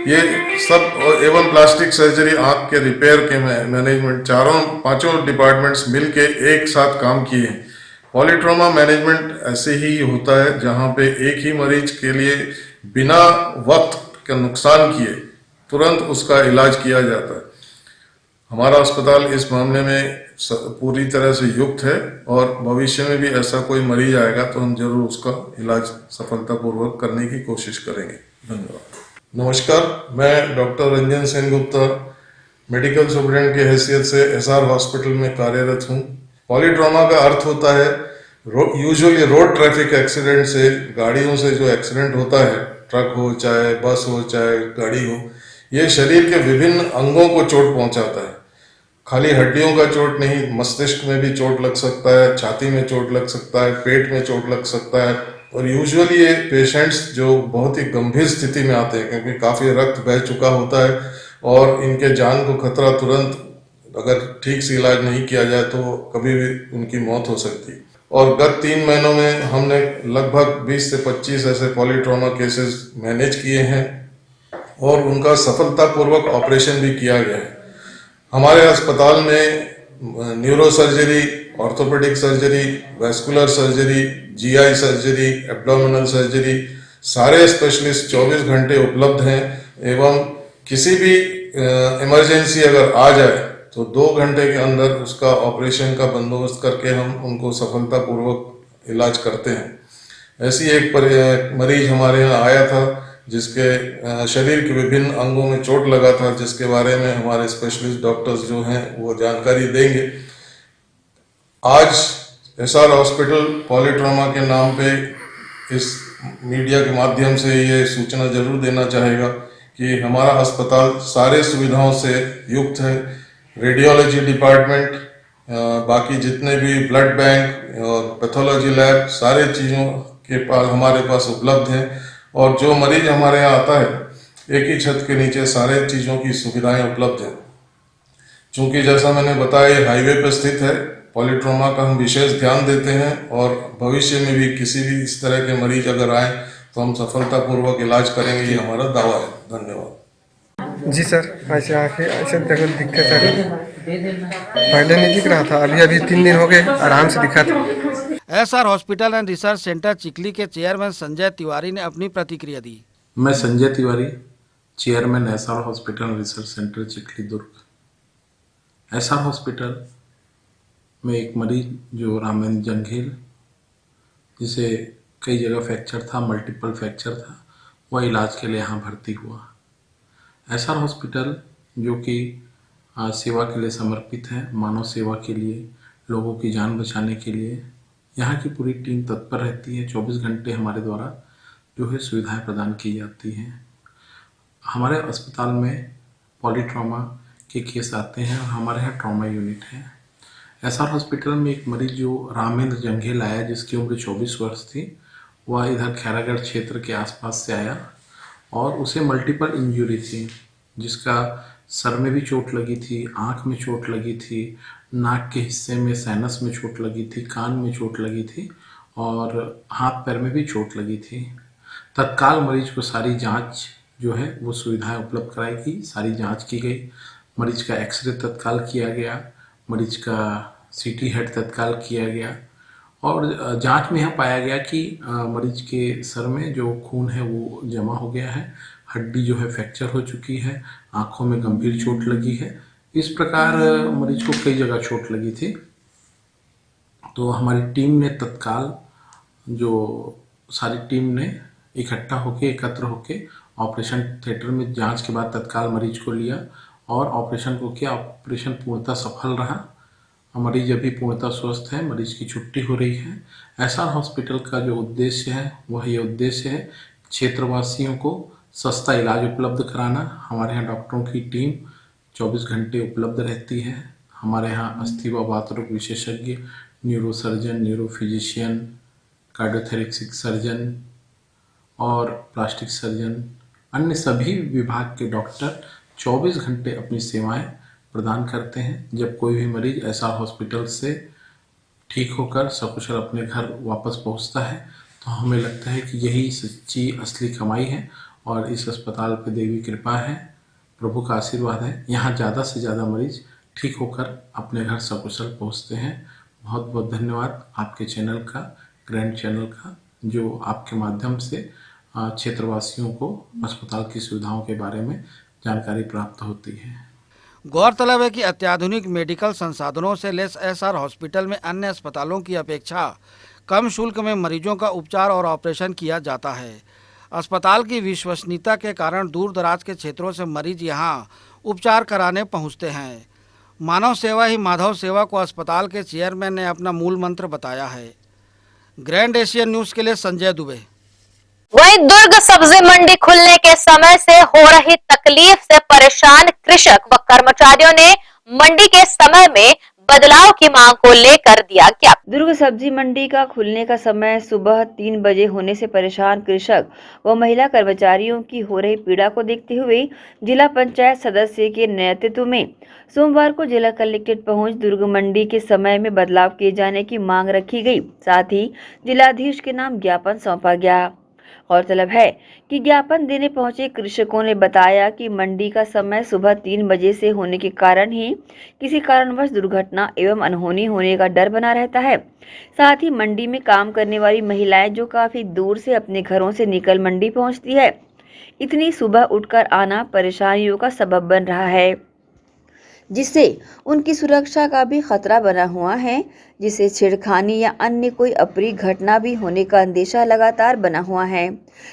ये सब, एवं प्लास्टिक सर्जरी, आँख के रिपेयर के मैनेजमेंट, 4-5 डिपार्टमेंट्स मिलके एक साथ काम किए हैं। पॉलीट्रॉमा मैनेजमेंट ऐसे ही होता है जहां पे एक ही मरीज के लिए बिना वक्त का नुकसान किए तुरंत उसका इलाज किया जाता है। हमारा अस्पताल इस मामले में पूरी तरह से युक्त है और भविष्य में भी ऐसा कोई मरीज आएगा तो हम जरूर उसका इलाज सफलतापूर्वक करने की कोशिश करेंगे। धन्यवाद। नमस्कार, मैं doctor Ranjan Sengupta medical superintendent की हैसियत से एसआर हॉस्पिटल में कार्यरत हूँ। पॉलीट्रॉमा का अर्थ होता है यूजुअली रोड ट्रैफिक एक्सीडेंट से, गाड़ियों से जो एक्सीडेंट होता है, ट्रक हो चाहे बस हो चाहे गाड़ी हो, ये शरीर के विभिन्न अंगों को चोट पहुंचाता है। खाली हड्डियों का चोट नहीं, मस्तिष्क में भी चोट लग सकता है, छाती में चोट लग सकता है, पेट में चोट लग सकता है। और यूजुअली ये पेशेंट्स जो बहुत ही गंभीर स्थिति में आते हैं क्योंकि काफ़ी रक्त बह चुका होता है और इनके जान को खतरा तुरंत अगर ठीक से इलाज नहीं किया जाए तो कभी भी उनकी मौत हो सकती है। और गत 3 महीनों में हमने लगभग 20 से 25 ऐसे पॉलीट्रॉमा केसेस मैनेज किए हैं और उनका सफलतापूर्वक ऑपरेशन भी किया गया है। हमारे अस्पताल में neuro surgery, orthopaedic surgery, vascular surgery, GI surgery, abdominal surgery, सारे स्पेशलिस्ट 24 घंटे उपलब्ध हैं एवं किसी भी इमरजेंसी अगर आ जाए तो 2 घंटे के अंदर उसका ऑपरेशन का बंदोबस्त करके हम उनको सफलतापूर्वक इलाज करते हैं। ऐसी एक मरीज हमारे यहाँ आया था जिसके शरीर के विभिन्न अंगों में चोट लगा था, जिसके बारे में हमारे स्पेशलिस्ट डॉक्टर्स जो हैं वो जानकारी देंगे। आज एसआर हॉस्पिटल पॉलीट्रॉमा के नाम पे इस मीडिया के माध्यम से ये सूचना जरूर देना चाहेगा कि हमारा अस्पताल सारे सुविधाओं से युक्त है। रेडियोलॉजी डिपार्टमेंट, बाकी जितने भी ब्लड बैंक और पैथोलॉजी लैब, सारे चीज़ों के पास हमारे पास उपलब्ध हैं और जो मरीज हमारे यहाँ आता है एक ही छत के नीचे सारे चीज़ों की सुविधाएं उपलब्ध हैं। चूँकि जैसा मैंने बताया ये हाईवे पर स्थित है, पॉलीट्रॉमा का हम विशेष ध्यान देते हैं और भविष्य में भी किसी भी इस तरह के मरीज अगर आए तो हम सफलतापूर्वक इलाज करेंगे, ये हमारा दावा है। धन्यवाद। जी सर, ऐसे देखो दिक्कत है, पहले नहीं दिख रहा था, अभी 3 दिन हो गए आराम से दिखा था। S R hospital and research centre Chikhli के चेयरमैन संजय तिवारी ने अपनी प्रतिक्रिया दी। मैं Sanjay Tiwari, chairman S R hospital research centre Chikhli Durg. S R hospital में एक मरीज जो रामेंद्र जंघेल, जिसे कई जगह फ्रैक्चर था, मल्टीपल फ्रैक्चर था, वह इलाज के लिए यहाँ भर्ती हुआ। एसआर हॉस्पिटल जो कि सेवा के लिए समर्पित है, मानव सेवा के लिए, लोगों की जान बचाने के लिए यहाँ की पूरी टीम तत्पर रहती है। 24 घंटे हमारे द्वारा जो है सुविधाएं प्रदान की जाती हैं। हमारे अस्पताल में पॉलीट्रॉमा के केस आते हैं और हमारे यहाँ ट्रॉमा यूनिट है। एसआर हॉस्पिटल में एक मरीज जो रामेंद्र जंघेल आया, जिसकी उम्र 24 वर्ष थी, वह इधर खैरागढ़ क्षेत्र के आसपास से आया और उसे मल्टीपल इंजरी थी, जिसका सर में भी चोट लगी थी, आँख में चोट लगी थी, नाक के हिस्से में साइनस में चोट लगी थी, कान में चोट लगी थी और हाथ पैर में भी चोट लगी थी। तत्काल मरीज को सारी जांच जो है वो सुविधाएं उपलब्ध कराई गई, सारी जांच की गई। मरीज का एक्सरे तत्काल किया गया, मरीज का सीटी हेड तत्काल किया गया और जांच में यह पाया गया कि मरीज के सर में जो खून है वो जमा हो गया है, हड्डी जो है फ्रैक्चर हो चुकी है, आँखों में गंभीर चोट लगी है। इस प्रकार मरीज को कई जगह चोट लगी थी। तो हमारी टीम ने तत्काल, जो सारी टीम ने इकट्ठा होके, एकत्र होके ऑपरेशन थिएटर में जांच के बाद तत्काल मरीज को लिया और ऑपरेशन को किया। ऑपरेशन पूर्णतः सफल रहा। मरीज अभी पूर्णतः स्वस्थ है, मरीज की छुट्टी हो रही है। एसआर हॉस्पिटल का जो उद्देश्य है वह ये उद्देश्य है क्षेत्रवासियों को सस्ता इलाज उपलब्ध कराना। हमारे यहाँ डॉक्टरों की टीम 24 घंटे उपलब्ध रहती है। हमारे यहाँ अस्थि व वातरोग विशेषज्ञ, neuro surgeon, neuro physician, cardiothoracic surgeon और प्लास्टिक सर्जन, अन्य सभी विभाग के डॉक्टर 24 घंटे अपनी सेवाएं प्रदान करते हैं। जब कोई भी मरीज एसआर हॉस्पिटल से ठीक होकर सकुशल अपने घर वापस पहुंचता है तो हमें लगता है कि यही सच्ची असली कमाई है और इस अस्पताल पे देवी कृपा है, प्रभु का आशीर्वाद है। यहाँ ज़्यादा से ज़्यादा मरीज ठीक होकर अपने घर सकुशल पहुँचते हैं। बहुत बहुत धन्यवाद आपके चैनल का, ग्रैंड चैनल का, जो आपके माध्यम से क्षेत्रवासियों को अस्पताल की सुविधाओं के बारे में जानकारी प्राप्त होती है। गौरतलब है कि अत्याधुनिक मेडिकल संसाधनों से लैस एसआर हॉस्पिटल में अन्य अस्पतालों की अपेक्षा कम शुल्क में मरीजों का उपचार और ऑपरेशन किया जाता है। अस्पताल की विश्वसनीयता के कारण दूर दराज के क्षेत्रों से मरीज यहां उपचार कराने पहुंचते हैं। मानव सेवा ही माधव सेवा को अस्पताल के चेयरमैन ने अपना मूल मंत्र बताया है। ग्रैंड एशियन न्यूज़ के लिए संजय दुबे। वहीं दुर्ग सब्जी मंडी खुलने के समय से हो रही तकलीफ से परेशान कृषक व कर्मचारियों ने मंडी के समय में बदलाव की मांग को लेकर दिया ज्ञापन। दुर्ग सब्जी मंडी का खुलने का समय सुबह 3 बजे होने से परेशान कृषक व महिला कर्मचारियों की हो रही पीड़ा को देखते हुए जिला पंचायत सदस्य के नेतृत्व में सोमवार को जिला कलेक्ट्रेट पहुंच दुर्ग मंडी के समय में बदलाव किए जाने की मांग रखी गई। साथ ही जिलाधीश के नाम ज्ञापन सौंपा गया। गौरतलब है कि ज्ञापन देने पहुंचे कृषकों ने बताया कि मंडी का समय सुबह 3 बजे से होने के कारण ही किसी कारणवश दुर्घटना एवं अनहोनी होने का डर बना रहता है। साथ ही मंडी में काम करने वाली महिलाएं जो काफी दूर से अपने घरों से निकल मंडी पहुंचती है, इतनी सुबह उठकर आना परेशानियों का सबब बन रहा है, जिससे उनकी सुरक्षा का भी खतरा बना हुआ है, जिससे छेड़खानी या अन्य कोई अप्रिय घटना भी होने का अंदेशा लगातार बना हुआ है।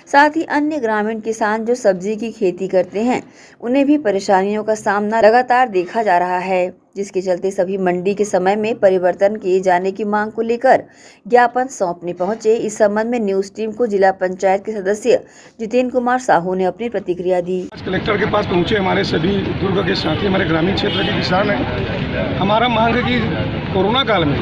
साथ ही अन्य ग्रामीण किसान जो सब्जी की खेती करते हैं, उन्हें भी परेशानियों का सामना लगातार देखा जा रहा है, जिसके चलते सभी मंडी के समय में परिवर्तन किए जाने की मांग को लेकर ज्ञापन सौंपने पहुंचे। इस संबंध में न्यूज टीम को जिला पंचायत के सदस्य जितेंद्र कुमार साहू ने अपनी प्रतिक्रिया दी। कलेक्टर के पास पहुंचे हमारे सभी दुर्ग के साथी, हमारे ग्रामीण क्षेत्र के किसान हैं। हमारा मांग है कि कोरोना काल में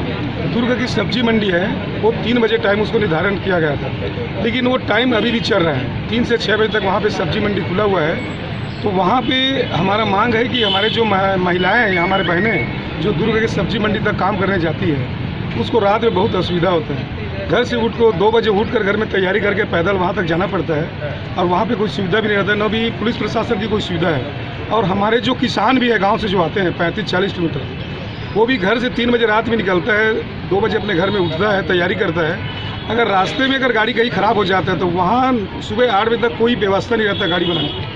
दुर्ग की सब्जी मंडी है, वो 3 बजे टाइम उसको निर्धारण किया गया था, लेकिन वो टाइम अभी भी चल रहा है। 3 से 6 बजे तक वहाँ पे सब्जी मंडी खुला हुआ है। तो वहाँ पे हमारा मांग है कि हमारे जो महिलाएं हैं या हमारे बहनें जो दुर्ग के सब्जी मंडी तक काम करने जाती है, उसको रात में बहुत असुविधा होता है। घर से उठ को 2 बजे उठकर घर में तैयारी करके पैदल वहाँ तक जाना पड़ता है और वहाँ पे कोई सुविधा भी नहीं रहता है, न भी पुलिस प्रशासन की कोई सुविधा है। और हमारे जो किसान भी है गाँव से जो आते हैं 35-40 किलोमीटर, वो भी घर से 3 बजे रात में निकलता है, 2 बजे अपने घर में उठता है, तैयारी करता है। अगर रास्ते में अगर गाड़ी कहीं ख़राब हो जाता है तो वहाँ सुबह 8 बजे तक कोई व्यवस्था नहीं रहता गाड़ी बनाने की।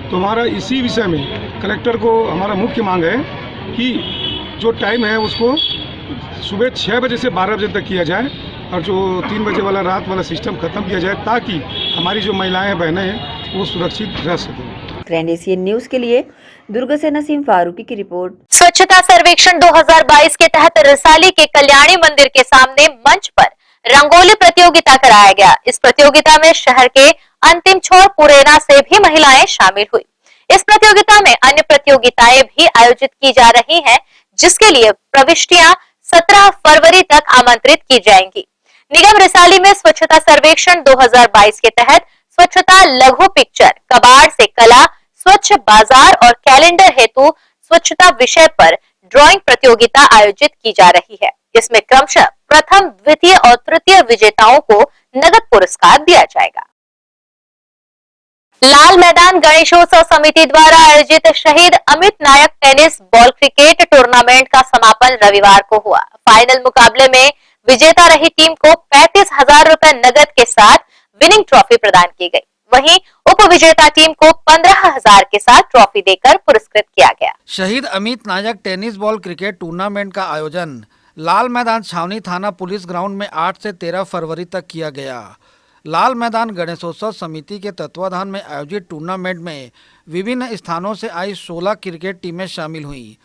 तो हमारा इसी विषय में कलेक्टर को हमारा मुख्य मांग है कि जो टाइम है उसको सुबह 6 बजे से 12 बजे तक किया जाए और जो 3 बजे वाला रात वाला सिस्टम खत्म किया जाए, ताकि हमारी जो महिलाएं बहनें हैं वो सुरक्षित रह सकें। ग्रैंड एशियन न्यूज के लिए दुर्ग से नसीम फारूकी की रिपोर्ट। स्वच्छता सर्वेक्षण 2022 के तहत रिसाली के कल्याणी मंदिर के सामने मंच पर रंगोली प्रतियोगिता कराया गया। इस प्रतियोगिता में शहर के अंतिम छोर पुरेना से भी महिलाएं शामिल हुई। इस प्रतियोगिता में अन्य प्रतियोगिताएं भी आयोजित की जा रही हैं, जिसके लिए प्रविष्टियां 17 फरवरी तक आमंत्रित की जाएंगी। निगम रिसाली में स्वच्छता सर्वेक्षण 2022 के तहत स्वच्छता लघु पिक्चर, कबाड़ से कला, स्वच्छ बाजार और कैलेंडर हेतु स्वच्छता विषय पर ड्राइंग प्रतियोगिता आयोजित की जा रही है। इसमें क्रमशः प्रथम, द्वितीय और तृतीय विजेताओं को नगद पुरस्कार दिया जाएगा। लाल मैदान गणेशोत्सव समिति द्वारा आयोजित शहीद अमित नायक टेनिस बॉल क्रिकेट टूर्नामेंट का समापन रविवार को हुआ। फाइनल मुकाबले में विजेता रही टीम को 35,000 रुपए नगद के साथ विनिंग ट्रॉफी प्रदान की गई। वहीं उप विजेता टीम को 15,000 के साथ ट्रॉफी देकर पुरस्कृत किया गया। शहीद अमित नायक टेनिस बॉल क्रिकेट टूर्नामेंट का आयोजन लाल मैदान छावनी थाना पुलिस ग्राउंड में 8 से 13 फरवरी तक किया गया। लाल मैदान गणेशोत्सव समिति के तत्वाधान में आयोजित टूर्नामेंट में विभिन्न स्थानों से आई 16 क्रिकेट टीमें शामिल हुई।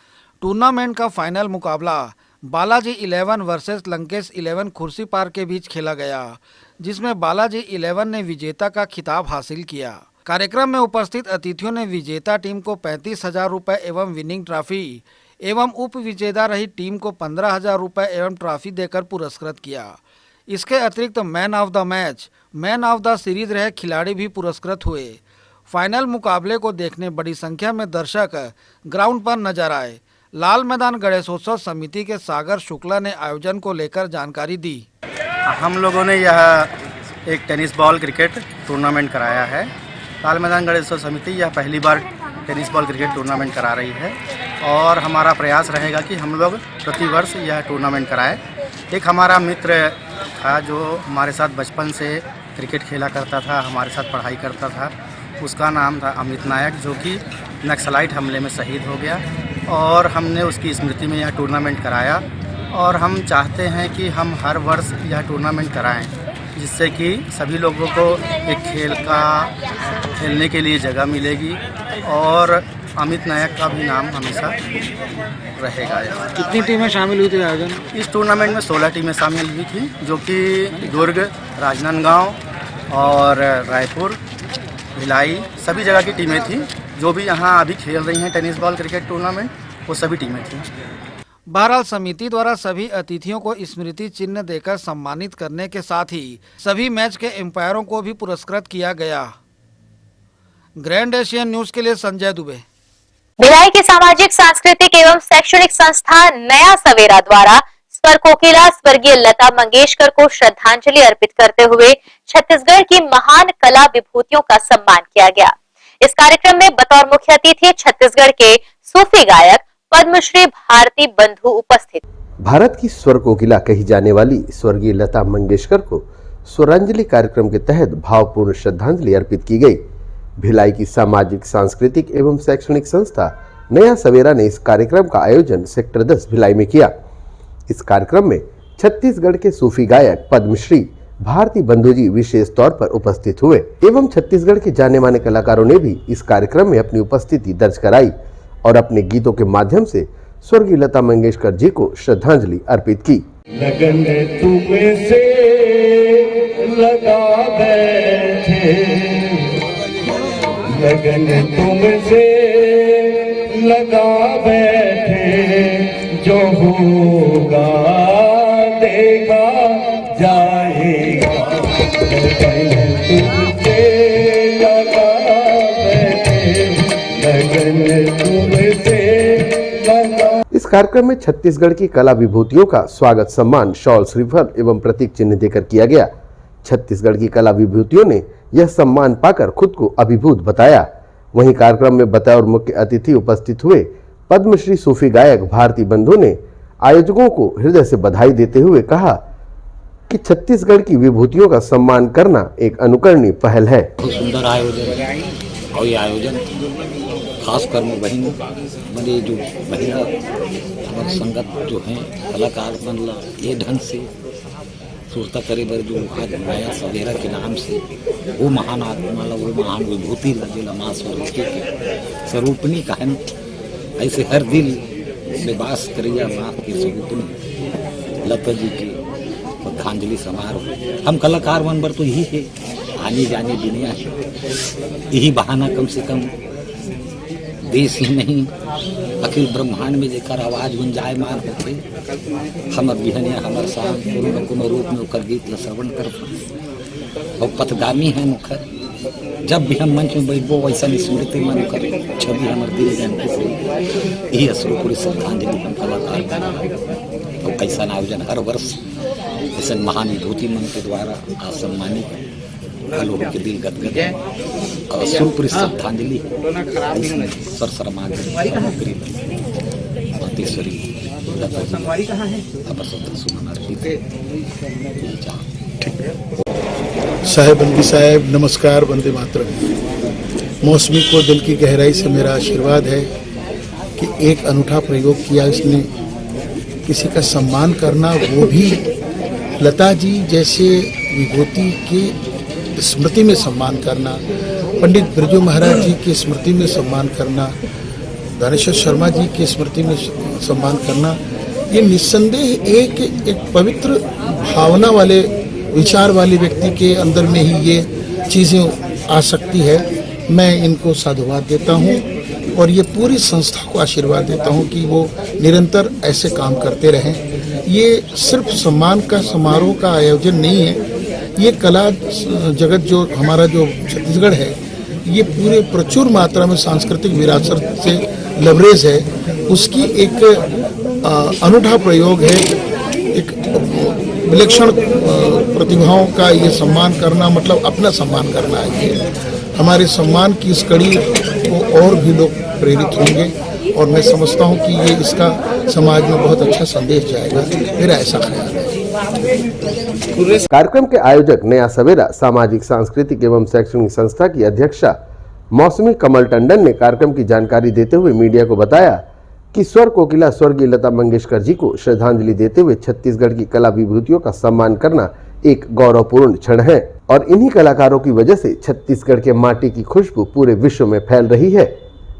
टूर्नामेंट का फाइनल मुकाबला बालाजी 11 वर्सेस लंकेश 11 खुर्सी पार्क के बीच खेला गया, जिसमें बालाजी 11 ने विजेता का खिताब हासिल किया। कार्यक्रम में उपस्थित अतिथियों ने विजेता टीम को 35,000 रुपये एवं विनिंग ट्रॉफी एवं उप विजेता रही टीम को 15,000 रुपये एवं ट्रॉफी देकर पुरस्कृत किया। इसके अतिरिक्त man of the match, man of the series रहे खिलाड़ी भी पुरस्कृत हुए। फाइनल मुकाबले को देखने बड़ी संख्या में दर्शक ग्राउंड पर नजर आए। लाल मैदान गणेशोत्सव समिति के सागर शुक्ला ने आयोजन को लेकर जानकारी दी। हम लोगों ने यह एक टेनिस बॉल क्रिकेट टूर्नामेंट कराया है। लाल मैदान गणेशोत्सव समिति यह पहली बार टेनिस बॉल क्रिकेट टूर्नामेंट करा रही है और हमारा प्रयास रहेगा कि हम लोग प्रतिवर्ष यह टूर्नामेंट कराएं। एक हमारा मित्र था जो हमारे साथ बचपन से क्रिकेट खेला करता था, हमारे साथ पढ़ाई करता था। उसका नाम था अमित नायक, जो कि नक्सलाइट हमले में शहीद हो गया और हमने उसकी स्मृति में यह टूर्नामेंट कराया। और हम चाहते हैं कि हम हर वर्ष यह टूर्नामेंट कराएं, जिससे कि सभी लोगों को एक खेलने के लिए जगह मिलेगी और अमित नायक का भी नाम हमेशा रहेगा। कितनी टीमें शामिल हुई थी आयोजन? इस टूर्नामेंट में 16 टीमें शामिल हुई थी, जो कि दुर्ग, राजनांदगांव और रायपुर, भिलाई सभी जगह की टीमें थी। जो भी यहाँ अभी खेल रही हैं टेनिस बॉल क्रिकेट टूर्नामेंट, वो सभी टीमें थी। बहरहाल समिति द्वारा सभी अतिथियों को स्मृति चिन्ह देकर सम्मानित करने के साथ ही सभी मैच के एम्पायरों को भी पुरस्कृत किया गया। ग्रैंड एशियन न्यूज के लिए संजय दुबे। भिलाई की सामाजिक, सांस्कृतिक एवं शैक्षणिक संस्था नया सवेरा द्वारा स्वर कोकिला स्वर्गीय लता मंगेशकर को श्रद्धांजलि अर्पित करते हुए छत्तीसगढ़ की महान कला विभूतियों का सम्मान किया गया। इस कार्यक्रम में बतौर मुख्य अतिथि छत्तीसगढ़ के सूफी गायक पद्मश्री भारती बंधु उपस्थित। भारत की स्वर कोकिला कही जाने वाली स्वर्गीय लता मंगेशकर को स्वरांजलि कार्यक्रम के तहत भावपूर्ण श्रद्धांजलि अर्पित की गई। भिलाई की सामाजिक, सांस्कृतिक एवं शैक्षणिक संस्था नया सवेरा ने इस कार्यक्रम का आयोजन सेक्टर 10 भिलाई में किया। इस कार्यक्रम में छत्तीसगढ़ के सूफी गायक पद्मश्री भारती बंधु जी विशेष तौर पर उपस्थित हुए एवं छत्तीसगढ़ के जाने माने कलाकारों ने भी इस कार्यक्रम में अपनी उपस्थिति दर्ज कराई और अपने गीतों के माध्यम से स्वर्गीय लता मंगेशकर जी को श्रद्धांजलि अर्पित की। लगन तुम्हें से लगा बैठे, लगन तुमसे लगा बैठे, जो होगा देखा जाएगा। लगन तुमसे लगा बैठे, लगन तुमसे लगा। इस कार्यक्रम में छत्तीसगढ़ की कला विभूतियों का स्वागत सम्मान शॉल, श्रीफल एवं प्रतीक चिन्ह देकर किया गया। छत्तीसगढ़ की कला विभूतियों ने यह सम्मान पाकर खुद को अभिभूत बताया। वहीं कार्यक्रम में बतौर मुख्य अतिथि उपस्थित हुए पद्मश्री सूफी गायक भारती बंधु ने आयोजकों को हृदय से बधाई देते हुए कहा कि छत्तीसगढ़ की विभूतियों का सम्मान करना एक अनुकरणीय पहल है। बहुत सुंदर आयोजन और ये आयोजन खासकर में बहन मेरे जो महिला हमारे संगत जो हैं कलाकार मतलब ये ढंग से सोचता करे बर जो आज नया सवेरा के नाम से वो महान आत्मा ला, वो महान विभूति ला माँ स्वरूप के स्वरूपनी कहन ऐसे हर दिल में वास करिया माँ के स्वरूपनी लता जी की श्रद्धांजलि समारोह। हम कलाकार मन बर तो यही है, आने जाने दुनिया है, यही बहाना कम से कम देश ही नहीं अखिल ब्रह्मांड में जेकर आवाज गुंजायमान होते हमर बिहनिया हमर शाम कोनो कोनो रूप में ओकर गीत ला श्रवण करते और पथगामी है मुखर। जब भी हम मंच में बैठबो वैसा स्मृति मन कर छवि हमर दिल में अंकित हो। यही अश्रुपूरी श्रद्धांजलि हम कलाकार और ऐसा आयोजन हर वर्ष ऐसा महान विभूति मन के द्वारा आज सम्मानित लोगों के दिल गदगद है और अश्रुपूरी श्रद्धांजलि सर समाज मातेश्वरी साहेब बंदी साहेब नमस्कार, वंदे मातरम। मौसमी को दिल की गहराई से मेरा आशीर्वाद है कि एक अनूठा प्रयोग किया इसने, किसी का सम्मान करना, वो भी लता जी जैसे विभूति की स्मृति में सम्मान करना, पंडित बिरजू महाराज जी की स्मृति में सम्मान करना, धनेश्वर शर्मा जी की स्मृति में सम्मान करना, ये निस्संदेह एक पवित्र भावना वाले विचार वाले व्यक्ति के अंदर में ही ये चीज़ें आ सकती है। मैं इनको साधुवाद देता हूँ और ये पूरी संस्था को आशीर्वाद देता हूँ कि वो निरंतर ऐसे काम करते रहें। ये सिर्फ सम्मान का समारोह का आयोजन नहीं है, ये कला जगत जो हमारा जो छत्तीसगढ़ है ये पूरे प्रचुर मात्रा में सांस्कृतिक विरासत से लबरेज है, उसकी एक अनूठा प्रयोग है। एक विलक्षण प्रतिभाओं का ये सम्मान करना मतलब अपना सम्मान करना है। ये हमारे सम्मान की इस कड़ी को और भी लोग प्रेरित होंगे और मैं समझता हूँ कि ये इसका समाज में बहुत अच्छा संदेश जाएगा, मेरा ऐसा ख्याल है। कार्यक्रम के आयोजक नया सवेरा सामाजिक सांस्कृतिक एवं शैक्षणिक संस्था की अध्यक्षा मौसमी कमल टंडन ने कार्यक्रम की जानकारी देते हुए मीडिया को बताया कि स्वर कोकिला स्वर्गीय लता मंगेशकर जी को श्रद्धांजलि देते हुए छत्तीसगढ़ की कला विभूतियों का सम्मान करना एक गौरवपूर्ण क्षण है और इन्हीं कलाकारों की वजह से छत्तीसगढ़ के माटी की खुशबू पूरे विश्व में फैल रही है।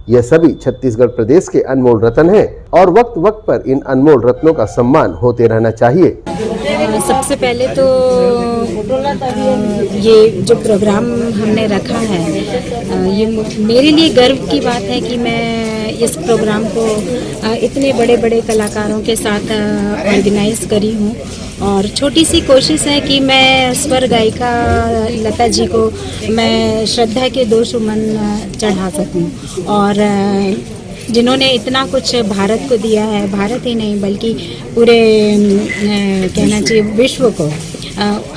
यह सभी छत्तीसगढ़ प्रदेश के अनमोल रत्न हैं और वक्त वक्त पर इन अनमोल रत्नों का सम्मान होते रहना चाहिए। सबसे पहले तो ये जो प्रोग्राम हमने रखा है ये मेरे लिए गर्व की बात है कि मैं इस प्रोग्राम को इतने बड़े बड़े कलाकारों के साथ ऑर्गेनाइज करी हूँ और छोटी सी कोशिश है कि मैं स्वर गायिका लता जी को मैं श्रद्धा के 2 सुमन चढ़ा सकूं और जिन्होंने इतना कुछ भारत को दिया है, भारत ही नहीं बल्कि पूरे कहना चाहिए विश्व को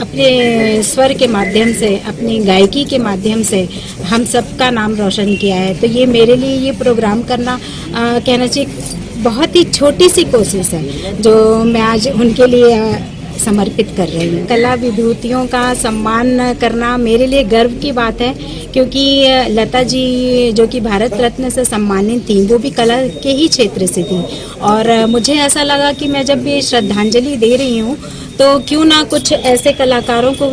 अपने स्वर के माध्यम से, अपनी गायकी के माध्यम से हम सबका नाम रोशन किया है। तो ये मेरे लिए ये प्रोग्राम करना कहना चाहिए बहुत ही छोटी सी कोशिश है जो मैं आज उनके लिए समर्पित कर रही हूँ। कला विभूतियों का सम्मान करना मेरे लिए गर्व की बात है क्योंकि लता जी जो कि भारत रत्न से सम्मानित थी वो भी कला के ही क्षेत्र से थी और मुझे ऐसा लगा कि मैं जब भी श्रद्धांजलि दे रही हूँ तो क्यों ना कुछ ऐसे कलाकारों को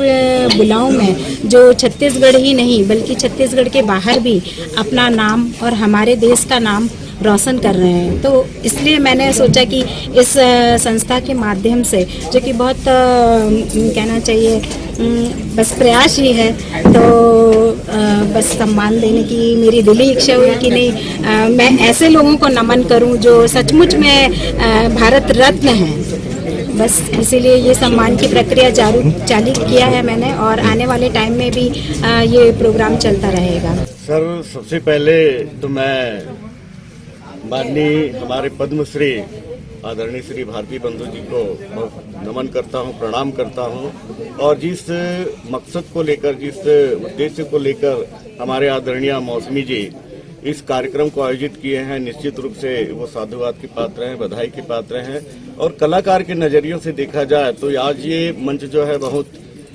बुलाऊं मैं जो छत्तीसगढ़ ही नहीं बल्कि छत्तीसगढ़ के बाहर भी अपना नाम और हमारे देश का नाम रोशन कर रहे हैं। तो इसलिए मैंने सोचा कि इस संस्था के माध्यम से जो कि बहुत कहना चाहिए बस प्रयास ही है तो बस सम्मान देने की मेरी दिली इच्छा हुई कि नहीं मैं ऐसे लोगों को नमन करूं जो सचमुच में भारत रत्न हैं। बस इसीलिए ये सम्मान की प्रक्रिया चालू किया है मैंने और आने वाले टाइम में भी ये प्रोग्राम चलता रहेगा। सर सबसे पहले तो मैं माननीय हमारे पद्मश्री आदरणीय श्री भारती बंधु जी को बहुत नमन करता हूं, प्रणाम करता हूं और जिस मकसद को लेकर, जिस उद्देश्य को लेकर हमारे आदरणीय मौसमी जी इस कार्यक्रम को आयोजित किए हैं, निश्चित रूप से वो साधुवाद के पात्र हैं, बधाई के पात्र हैं। और कलाकार के नजरियों से देखा जाए तो आज ये मंच जो है बहुत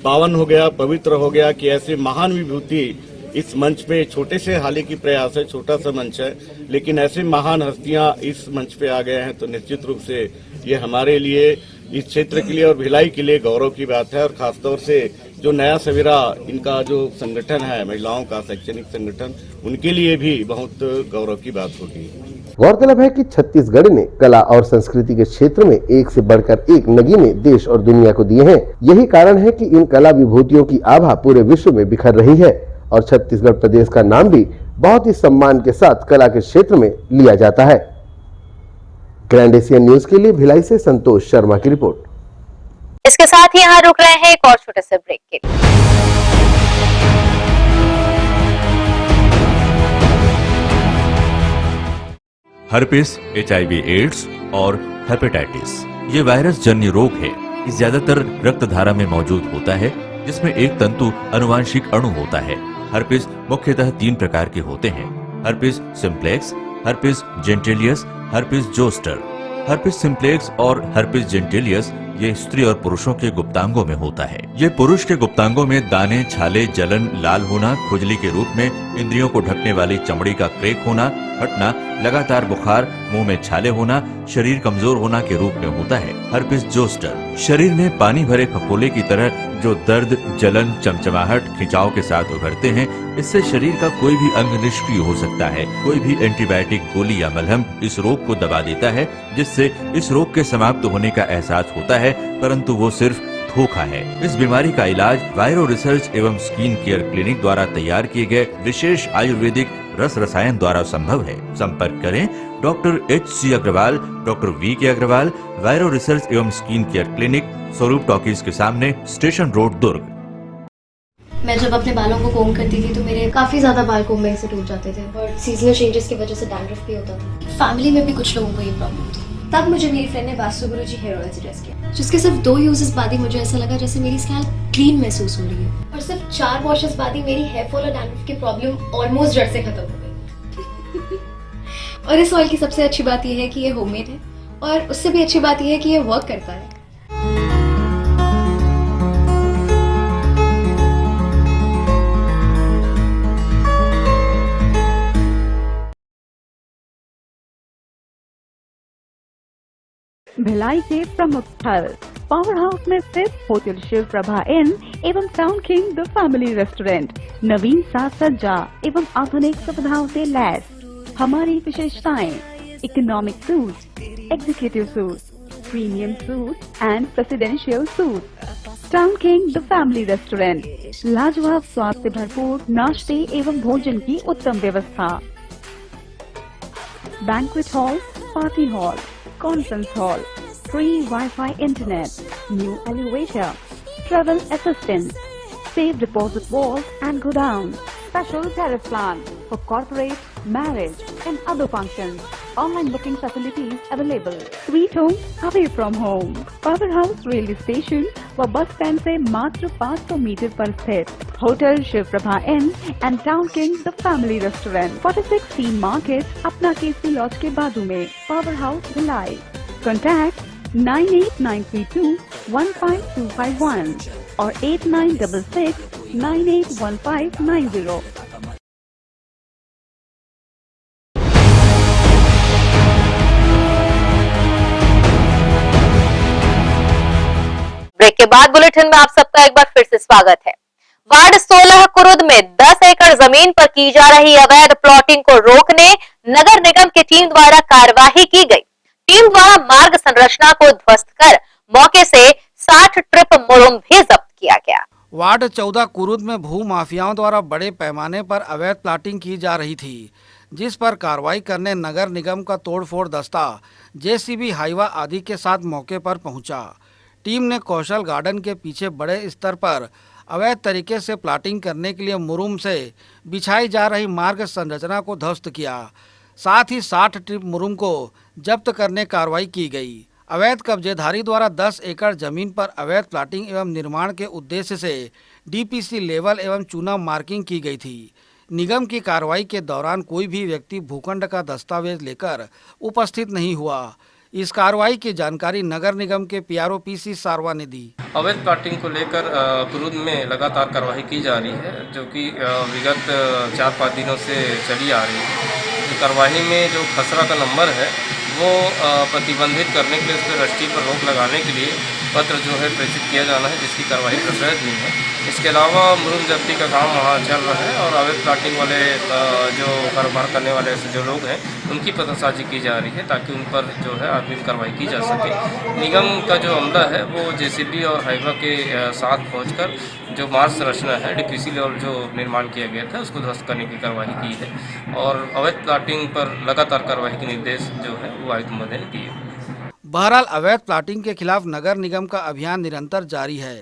पावन हो गया, पवित्र हो गया कि ऐसे महान विभूति इस मंच पे, छोटे से हालांकि प्रयास है, छोटा सा मंच है, लेकिन ऐसे महान हस्तियां इस मंच पे आ गए हैं तो निश्चित रूप से ये हमारे लिए, इस क्षेत्र के लिए और भिलाई के लिए गौरव की बात है। और खासतौर से जो नया सवेरा इनका जो संगठन है महिलाओं का शैक्षणिक संगठन, उनके लिए भी बहुत गौरव की बात होगी। गौरतलब है कि छत्तीसगढ़ ने कला और संस्कृति के क्षेत्र में एक से बढ़कर एक नगीने देश और दुनिया को दिए हैं। यही कारण है कि इन कला विभूतियों की आभा पूरे विश्व में बिखर रही है और छत्तीसगढ़ प्रदेश का नाम भी बहुत ही सम्मान के साथ कला के क्षेत्र में लिया जाता है। ग्रैंड एशियन न्यूज के लिए भिलाई से संतोष शर्मा की रिपोर्ट। इसके साथ ही यहाँ रुक रहे हैं एक और छोटे से ब्रेक के लिए। हर्पिस, HIV एड्स और हेपेटाइटिस ये वायरस जन्य रोग है। ये ज्यादातर रक्त धारा में मौजूद होता है जिसमें एक तंतु अनुवांशिक अणु होता है। हर्पिस मुख्यतः 3 प्रकार के होते हैं: herpes simplex, herpes genitalis, herpes zoster. Herpes simplex और हर्पिस जेंटिलियस ये स्त्री और पुरुषों के गुप्तांगों में होता है। ये पुरुष के गुप्तांगों में दाने, छाले, जलन, लाल होना, खुजली के रूप में, इंद्रियों को ढकने वाली चमड़ी का क्रेक होना, हटना, लगातार बुखार, मुंह में छाले होना, शरीर कमजोर होना के रूप में होता है। हर्पिस जोस्टर शरीर में पानी भरे खपोले की तरह जो दर्द, जलन, चमचमाहट, खिंचाव के साथ उभरते हैं, इससे शरीर का कोई भी अंग निष्क्रिय हो सकता है। कोई भी एंटीबायोटिक गोली या मलहम इस रोग को दबा देता है, जिससे इस रोग के समाप्त होने का एहसास होता है, परंतु वो सिर्फ धोखा है। इस बीमारी का इलाज वायरो रिसर्च एवं स्किन केयर क्लिनिक द्वारा तैयार किए गए विशेष आयुर्वेदिक रस रसायन द्वारा संभव है। संपर्क करें doctor HC Agarwal, doctor VK Agarwal, viro research एवं skin care clinic, Swaroop talkies के सामने, स्टेशन रोड, दुर्ग। मैं जब अपने बालों को कोम करती थी तो मेरे काफी ज्यादा बाल कोम्बिंग से टूट जाते थे और सीजनल चेंजेस की वजह से डैंड्रफ भी होता था। फैमिली में भी कुछ लोगों को ये प्रॉब्लम थी। तब मुझे मेरी फ्रेंड ने वास्तु जी हेयर ऑयल सजेस्ट किया, जिसके सिर्फ 2 यूजेस बाद ही मुझे ऐसा लगा जैसे मेरी स्कैल्प क्लीन महसूस हो रही है और सिर्फ 4 वॉशेस बाद ही मेरी हेयर फॉल और डैंड्रफ की प्रॉब्लम ऑलमोस्ट जड़ से खत्म हो गई। और इस ऑयल की सबसे अच्छी बात यह है कि ये होममेड है और उससे भी अच्छी बात यह है कि ये वर्क करता है। भिलाई के प्रमुख स्थल पावर हाउस में स्थित होटल शिव प्रभा इन एवं town king the family restaurant नवीन साज सज्जा एवं आधुनिक सुविधाओं से लैस। हमारी विशेषताएं economic suite, executive suite, premium suite and presidential suite. Town king the family restaurant, लाजवाब स्वाद से भरपूर नाश्ते एवं भोजन की उत्तम व्यवस्था। Banquet hall, party hall, conference hall, free wifi internet, new elevator, travel assistant, safe deposit walls and godown, special tariff plan for corporate, marriage and other functions. Online booking facilities available. Sweet home away from home. Power House railway station व bus stand से मात्र 500 metre पर स्थित hotel Shiv Prabha inn and town king the family restaurant 46 C market अपना KC laws के बाजू में। Power house Bhilai. Contact 98932 15251 और 8966 981590। ब्रेक के बाद बुलेटिन में आप सबका एक बार फिर से स्वागत है। वार्ड 16 कुरुद में 10 एकड़ जमीन पर की जा रही अवैध प्लॉटिंग को रोकने नगर निगम की टीम द्वारा कार्यवाही की गई। टीम द्वारा मार्ग संरचना को ध्वस्त कर मौके से 60 ट्रिप मुरुम भी जब्त किया गया। वार्ड 14 कुरुद में भू माफियाओं द्वारा बड़े पैमाने पर अवैध प्लाटिंग की जा रही थी, जिस पर कार्रवाई करने नगर निगम का तोड़फोड़ दस्ता जेसीबी हाईवा आदि के साथ मौके पर पहुंचा। टीम ने कौशल गार्डन के पीछे बड़े स्तर पर अवैध तरीके से प्लाटिंग करने के लिए मुरुम से बिछाई जा रही मार्ग संरचना को ध्वस्त किया। साथ ही 60 ट्रिप मुरुम को जब्त करने कार्रवाई की गई। अवैध कब्जेधारी द्वारा 10 एकड़ जमीन पर अवैध प्लाटिंग एवं निर्माण के उद्देश्य से डीपीसी लेवल एवं चूना मार्किंग की गई थी। निगम की कार्रवाई के दौरान कोई भी व्यक्ति भूखंड का दस्तावेज लेकर उपस्थित नहीं हुआ। इस कार्रवाई की जानकारी नगर निगम के पीआरओ पीसी सारवा ने दी। अवैध प्लाटिंग को लेकर कुरुद में लगातार कार्रवाई की जा रही है, जो कि विगत 4-5 दिनों से चली आ रही है। कार्रवाई में जो खसरा का नंबर है वो प्रतिबंधित करने के लिए उस पर रजिस्ट्री पर रोक लगाने के लिए पत्र जो है प्रेषित किया जाना है, जिसकी कार्रवाई प्रचलित है। इसके अलावा मुरुम जब्ती का काम वहाँ चल रहा है और अवैध प्लाटिंग वाले जो कारोबार करने वाले ऐसे जो लोग हैं उनकी पतासाजी की जा रही है, ताकि उन पर जो है आगे कार्रवाई की जा सके। निगम का जो अमला है वो जेसीबी और हाईवा के साथ पहुँचकर जो मार्ग संरचना है डीपीसी लेवल जो निर्माण किया गया था उसको ध्वस्त करने की कार्रवाई की है और अवैध प्लाटिंग पर लगातार कार्रवाई के निर्देश जो है वो आयुक्त महोदय ने दिए। बहरहाल अवैध प्लाटिंग के खिलाफ नगर निगम का अभियान निरंतर जारी है।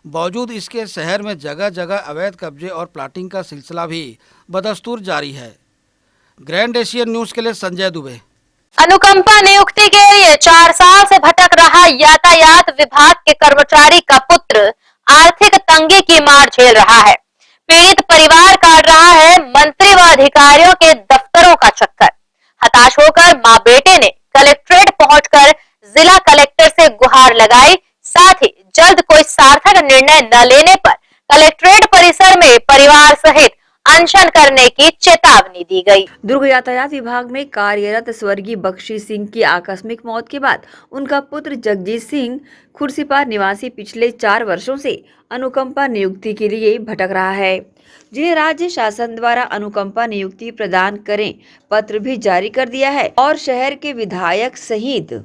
बावजूद इसके शहर में जगह जगह अवैध कब्जे और प्लाटिंग का सिलसिला भी बदस्तूर जारी है। ग्रैंड एशियन न्यूज के लिए संजय दुबे। अनुकंपा नियुक्ति के लिए 4 साल से भटक रहा यातायात विभाग के कर्मचारी का पुत्र आर्थिक तंगी की मार झेल रहा है। पीड़ित परिवार काट रहा है मंत्री व अधिकारियों के दफ्तरों का चक्कर। हताश होकर मां बेटे ने कलेक्ट्रेट पहुंचकर जिला कलेक्टर से गुहार लगाई। साथ ही जल्द कोई सार्थक निर्णय न लेने पर कलेक्ट्रेट परिसर में परिवार सहित अनशन करने की चेतावनी दी गई। दुर्ग यातायात विभाग में कार्यरत स्वर्गीय बख्शी सिंह की आकस्मिक मौत के बाद उनका पुत्र जगजीत सिंह खुर्सीपार निवासी पिछले 4 वर्षों से अनुकंपा नियुक्ति के लिए भटक रहा है, जिन्हें राज्य शासन द्वारा अनुकंपा नियुक्ति प्रदान करें पत्र भी जारी कर दिया है और शहर के विधायक सहित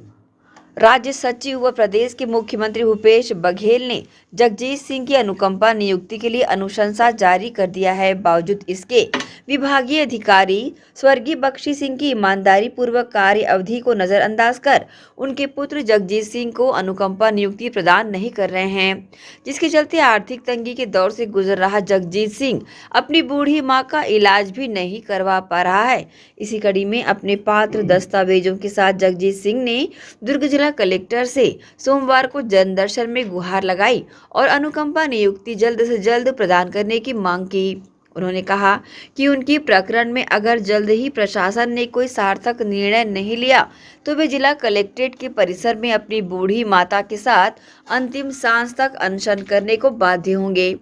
राज्य सचिव व प्रदेश के मुख्यमंत्री भूपेश बघेल ने जगजीत सिंह की अनुकंपा नियुक्ति के लिए अनुशंसा जारी कर दिया है। बावजूद इसके विभागीय अधिकारी स्वर्गीय बख्शी सिंह की ईमानदारी पूर्वक कार्य अवधि को नजरअंदाज कर उनके पुत्र जगजीत सिंह को अनुकंपा नियुक्ति प्रदान नहीं कर रहे हैं, जिसके चलते आर्थिक तंगी के दौर से गुजर रहा जगजीत सिंह अपनी बूढ़ी मां का इलाज भी नहीं करवा पा रहा है। इसी कड़ी में अपने पात्र दस्तावेजों के साथ जगजीत सिंह ने दुर्ग जिला कलेक्टर से सोमवार को जनदर्शन में गुहार लगाई और अनुकंपा नियुक्ति जल्द से जल्द प्रदान करने की मांग की। उन्होंने कहा कि उनकी प्रकरण में अगर जल्द ही प्रशासन ने कोई सार्थक निर्णय नहीं लिया तो वे जिला कलेक्ट्रेट के परिसर में अपनी बूढ़ी माता के साथ अंतिम सांस तक अनशन करने को बाध्य होंगे।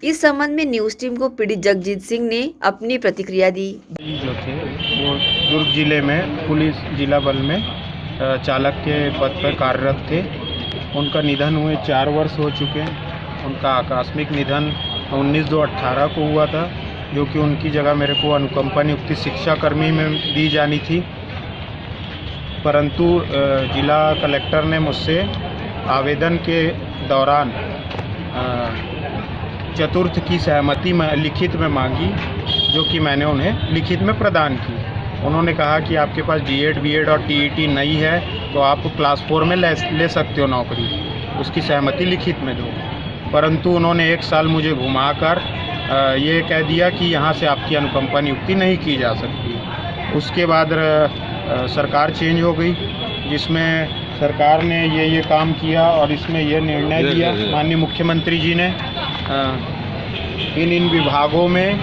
इस संबंध में न्यूज टीम को पीड़ित जगजीत सिंह ने अपनी प्रतिक्रिया दी। जो थे वो दुर्ग जिले में पुलिस जिला बल में चालक के पद पर कार्यरत थे। उनका निधन हुए 4 वर्ष हो चुके हैं। उनका आकस्मिक निधन 19/2/18 को हुआ था, जो कि उनकी जगह मेरे को अनुकंपा नियुक्ति शिक्षाकर्मी में दी जानी थी, परंतु जिला कलेक्टर ने मुझसे आवेदन के दौरान चतुर्थ की सहमति में लिखित में मांगी, जो कि मैंने उन्हें लिखित में प्रदान की। उन्होंने कहा कि आपके पास D.Ed, B.Ed और TET नहीं है तो आप क्लास 4 में ले सकते हो नौकरी, उसकी सहमति लिखित में दो। परंतु उन्होंने 1 साल मुझे घुमाकर ये कह दिया कि यहाँ से आपकी अनुकंपा नियुक्ति नहीं की जा सकती। उसके बाद सरकार चेंज हो गई, जिसमें सरकार ने ये काम किया और इसमें यह निर्णय लिया, माननीय मुख्यमंत्री जी ने इन विभागों में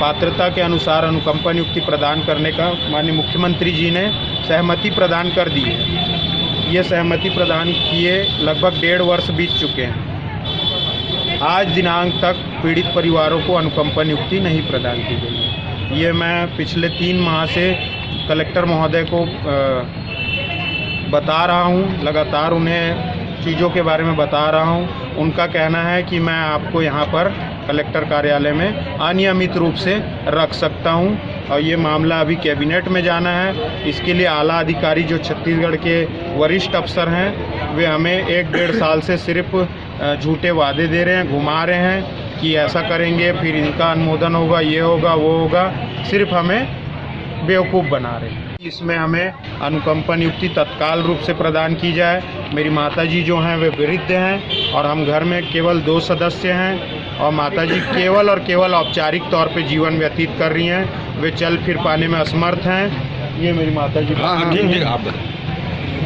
पात्रता के अनुसार अनुकंपा नियुक्ति प्रदान करने का माननीय मुख्यमंत्री जी ने सहमति प्रदान कर दी है। ये सहमति प्रदान किए लगभग 1.5 वर्ष बीत चुके हैं। आज दिनांक तक पीड़ित परिवारों को अनुकंपा नियुक्ति नहीं प्रदान की गई है। ये मैं पिछले 3 माह से कलेक्टर महोदय को बता रहा हूँ, लगातार उन्हें चीज़ों के बारे में बता रहा हूँ। उनका कहना है कि मैं आपको यहाँ पर कलेक्टर कार्यालय में अनियमित रूप से रख सकता हूँ, और ये मामला अभी कैबिनेट में जाना है। इसके लिए आला अधिकारी जो छत्तीसगढ़ के वरिष्ठ अफसर हैं, वे हमें 1-1.5 साल से सिर्फ झूठे वादे दे रहे हैं, घुमा रहे हैं कि ऐसा करेंगे, फिर इनका अनुमोदन होगा, ये होगा, वो होगा, सिर्फ हमें बेवकूफ़ बना रहे हैं। इसमें हमें अनुकंपा नियुक्ति तत्काल रूप से प्रदान की जाए। मेरी माताजी जो हैं वे वृद्ध हैं और हम घर में केवल 2 सदस्य हैं, और माताजी केवल और केवल औपचारिक तौर पे जीवन व्यतीत कर रही हैं। वे चल फिर पाने में असमर्थ हैं। ये मेरी माताजी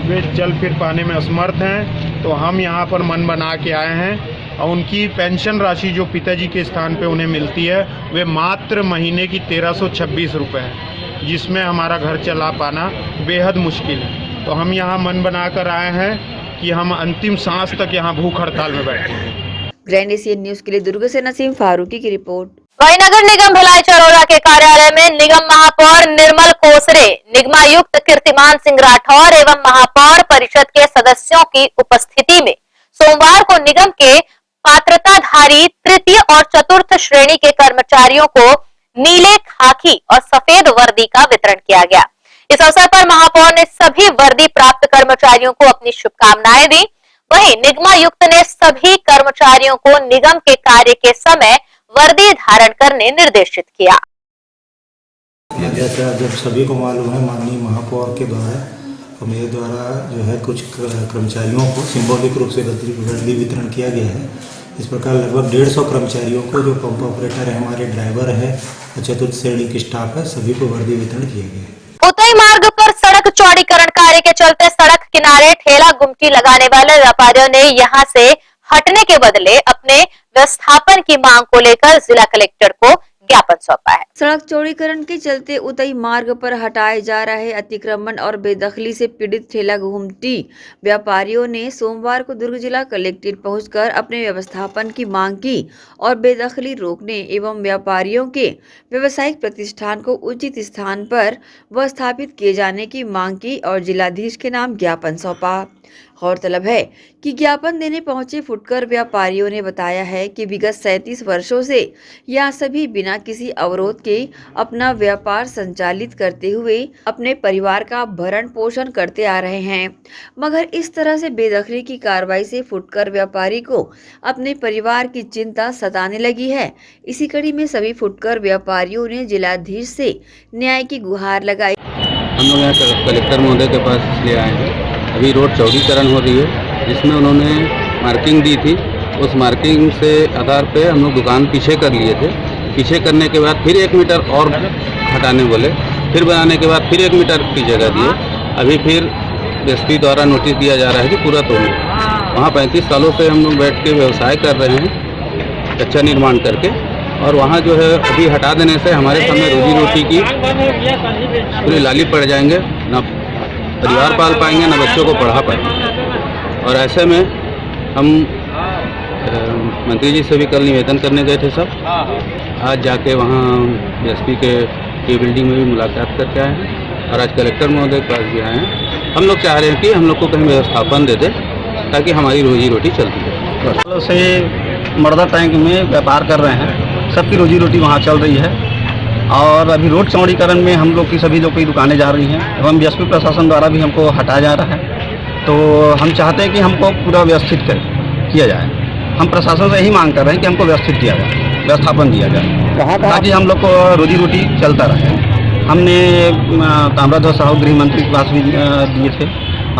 वे चल फिर पाने में असमर्थ हैं, तो हम यहाँ पर मन बना के आए हैं। और उनकी पेंशन राशि जो पिताजी के स्थान पे उन्हें मिलती है, वे मात्र महीने की 1326 रुपये है, जिसमें हमारा घर चला पाना बेहद मुश्किल है। तो हम यहाँ मन बनाकर आए हैं कि हम अंतिम सांस तक यहाँ भूख हड़ताल में बैठेंगे। ग्रैंड एशियन न्यूज के लिए दुर्ग से नसीम फारूकी की रिपोर्ट। वहीं नगर निगम भिलाई चरोदा के कार्यालय में निगम महापौर निर्मल कोसरे, निगमायुक्त कीर्तिमान सिंह राठौर एवं महापौर परिषद के सदस्यों की उपस्थिति में सोमवार को निगम के पात्रताधारी तृतीय और चतुर्थ श्रेणी के कर्मचारियों को नीले, खाकी और सफेद वर्दी का वितरण किया गया। इस अवसर पर महापौर ने सभी वर्दी प्राप्त कर्मचारियों को अपनी शुभकामनाएं दी। वहीं निगमायुक्त ने सभी कर्मचारियों को निगम के कार्य के समय वर्दी धारण करने निर्देशित किया। जैसा जब सभी को मालूम है, माननीय महापौर के द्वारा और मेरे द्वारा जो है कुछ कर्मचारियों को सिंबॉलिक रूप से वर्दी वितरण किया गया है। इस प्रकार लगभग 150 कर्मचारियों को, जो पंप ऑपरेटर है, हमारे ड्राइवर है और चतुर्थ श्रेणी की स्टाफ है, सभी को वर्दी वितरण किया गया है। उतई मार्ग पर सड़क चौड़ीकरण कार्य के चलते सड़क किनारे ठेला गुमटी लगाने वाले व्यापारियों ने यहां से हटने के बदले अपने विस्थापन की मांग को लेकर जिला कलेक्टर को ज्ञापन सौंपा है। सड़क चौड़ीकरण के चलते उतई मार्ग पर हटाए जा रहे अतिक्रमण और बेदखली से पीड़ित ठेला घुमटी व्यापारियों ने सोमवार को दुर्ग जिला कलेक्ट्रेट पहुंचकर अपने व्यवस्थापन की मांग की और बेदखली रोकने एवं व्यापारियों के व्यवसायिक प्रतिष्ठान को उचित स्थान पर व स्थापित किए जाने की मांग की और जिलाधीश के नाम ज्ञापन सौंपा। गौरतलब है कि ज्ञापन देने पहुंचे फुटकर व्यापारियों ने बताया है कि विगत 37 वर्षों से यह सभी बिना किसी अवरोध के अपना व्यापार संचालित करते हुए अपने परिवार का भरण पोषण करते आ रहे हैं, मगर इस तरह से बेदखली की कार्रवाई से फुटकर व्यापारी को अपने परिवार की चिंता सताने लगी है। इसी कड़ी में सभी फुटकर व्यापारियों ने जिलाधीश से न्याय की गुहार लगाई। हम लोग यहाँ कलेक्टर महोदय के पास इसलिए आए हैं, अभी रोड चौड़ीकरण हो रही है, जिसमें उन्होंने मार्किंग दी थी। उस मार्किंग से आधार पे हम लोग दुकान पीछे कर लिए थे। पीछे करने के बाद फिर 1 मीटर और हटाने बोले, फिर बनाने के बाद फिर 1 मीटर की जगह दिए। अभी फिर एसपी द्वारा नोटिस दिया जा रहा है कि पूरा तोड़ो। वहाँ 35 सालों से हम लोग बैठ के व्यवसाय कर रहे हैं, कच्चा निर्माण करके, और वहाँ जो है अभी हटा देने से हमारे सामने रोजी रोटी की पूरी लाली पड़ जाएंगे, ना परिवार पाल पाएंगे, ना बच्चों को पढ़ा पाएंगे। और ऐसे में हम मंत्री जी से भी कल निवेदन करने गए थे सब। आज जाके वहाँ एसपी के बिल्डिंग में भी मुलाकात करके आए हैं और आज कलेक्टर महोदय के पास भी आए हैं। हम लोग चाह रहे हैं कि हम लोग को कहीं व्यवस्थापन दे दे ताकि हमारी रोजी रोटी चलती है। सालों से मर्दा टैंक में व्यापार कर रहे हैं, सबकी रोजी रोटी वहाँ चल रही है और अभी रोड चौड़ीकरण में हम लोग की सभी लोग की दुकानें जा रही हैं एवं बीएसपी प्रशासन द्वारा भी हमको हटाया जा रहा है। तो हम चाहते हैं कि हमको पूरा व्यवस्थित किया जाए। हम प्रशासन से यही मांग कर रहे हैं कि हमको व्यवस्थित किया जाए, व्यवस्थापन दिया जाए ताकि हम लोग को रोजी रोटी चलता रहे। हमने ताम्रध्वज साहू गृह मंत्री के पास भी दिए थे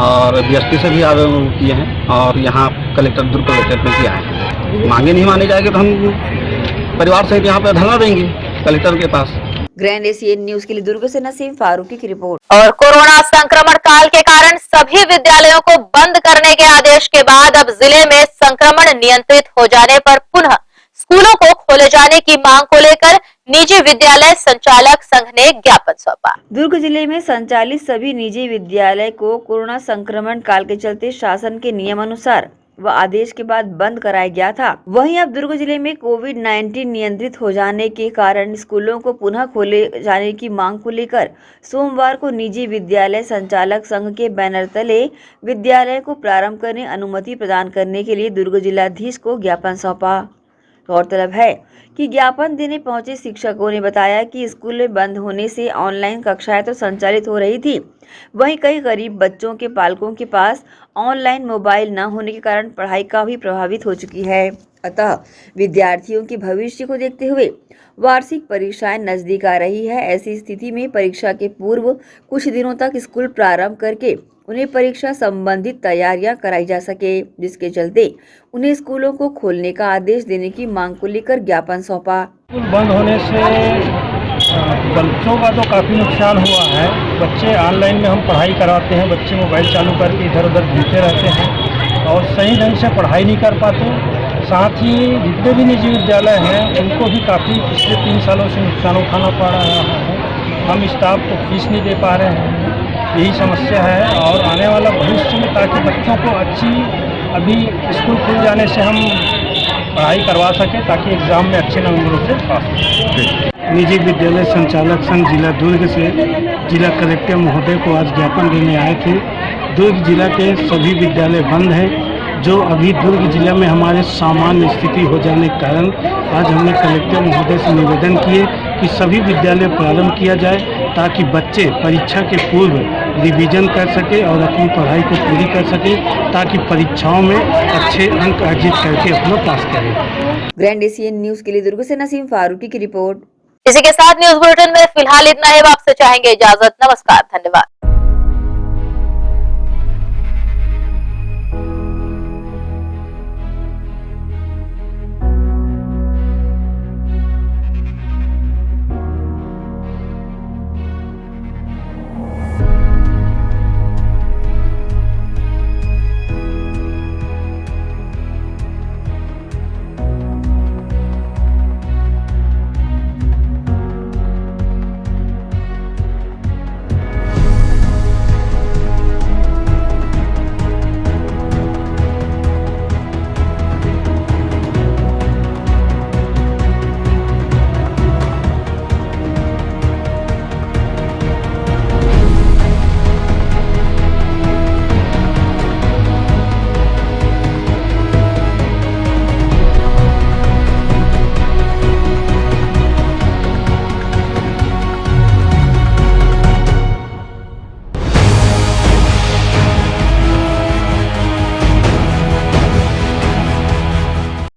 और बीएसपी से भी आवेदन किए हैं और यहाँ कलेक्टर दुर्ग कलेक्टर में भी आए हैं। मांगे नहीं मानी जाएगी तो हम परिवार सहित यहाँ पर धरना देंगे कलेक्टर के पास। ग्रैंड एशियन न्यूज के लिए दुर्ग से नसीम फारूकी की रिपोर्ट। और कोरोना संक्रमण काल के कारण सभी विद्यालयों को बंद करने के आदेश के बाद अब जिले में संक्रमण नियंत्रित हो जाने पर पुनः स्कूलों को खोले जाने की मांग को लेकर निजी विद्यालय संचालक संघ ने ज्ञापन सौंपा। दुर्ग जिले में संचालित सभी निजी विद्यालय को कोरोना संक्रमण काल के चलते शासन के नियमानुसार व आदेश के बाद बंद कराया गया था। वहीं अब दुर्ग जिले में कोविड-19 नियंत्रित हो जाने के कारण स्कूलों को पुनः खोले जाने की मांग को लेकर सोमवार को निजी विद्यालय संचालक संघ के बैनर तले विद्यालय को प्रारंभ करने अनुमति प्रदान करने के लिए दुर्ग जिलाधीश को ज्ञापन सौंपा। गौरतलब है कि ज्ञापन देने पहुंचे शिक्षकों ने बताया कि स्कूल बंद होने से ऑनलाइन कक्षाएं तो संचालित हो रही थी, वहीं कई गरीब बच्चों के पालकों के पास ऑनलाइन मोबाइल न होने के कारण पढ़ाई का भी प्रभावित हो चुकी है। अतः विद्यार्थियों के भविष्य को देखते हुए वार्षिक परीक्षाएं नजदीक आ रही है। ऐसी स्थिति में परीक्षा के पूर्व कुछ दिनों तक स्कूल प्रारंभ करके उन्हें परीक्षा संबंधित तैयारियां कराई जा सके, जिसके चलते उन्हें स्कूलों को खोलने का आदेश देने की मांग को लेकर ज्ञापन सौंपा। स्कूल बंद होने से बच्चों का तो काफ़ी नुकसान हुआ है। बच्चे ऑनलाइन में हम पढ़ाई कराते हैं, बच्चे मोबाइल चालू करके इधर उधर घूमते रहते हैं और सही ढंग से पढ़ाई नहीं कर पाते। साथ ही जितने भी निजी विद्यालय हैं उनको भी काफ़ी पिछले 3 सालों से नुकसान उठाना पड़ रहा है। हम स्टाफ को फीस नहीं दे पा रहे हैं, यही समस्या है। और आने वाला भविष्य में ताकि बच्चों को अच्छी अभी स्कूल खुल जाने से हम पढ़ाई करवा सकें ताकि एग्ज़ाम में अच्छे नंबरों से पास हो सकें। निजी विद्यालय संचालक संघ जिला दुर्ग से जिला कलेक्टर महोदय को आज ज्ञापन देने आए थे। दुर्ग जिला के सभी विद्यालय बंद हैं। जो अभी दुर्ग जिला में हमारे सामान्य स्थिति हो जाने के कारण आज हमने कलेक्टर महोदय से निवेदन किए कि सभी विद्यालय प्रारंभ किया जाए ताकि बच्चे परीक्षा के पूर्व रिवीजन कर सके और अपनी पढ़ाई को पूरी कर सके ताकि परीक्षाओं में अच्छे अंक अर्जित करके अपना पास करें। ग्रैंड एशियन न्यूज के लिए दुर्ग से नसीम फारूकी की रिपोर्ट। इसी के साथ न्यूज बुलेटिन में फिलहाल इतना ही। आपसे चाहेंगे इजाजत। नमस्कार, धन्यवाद।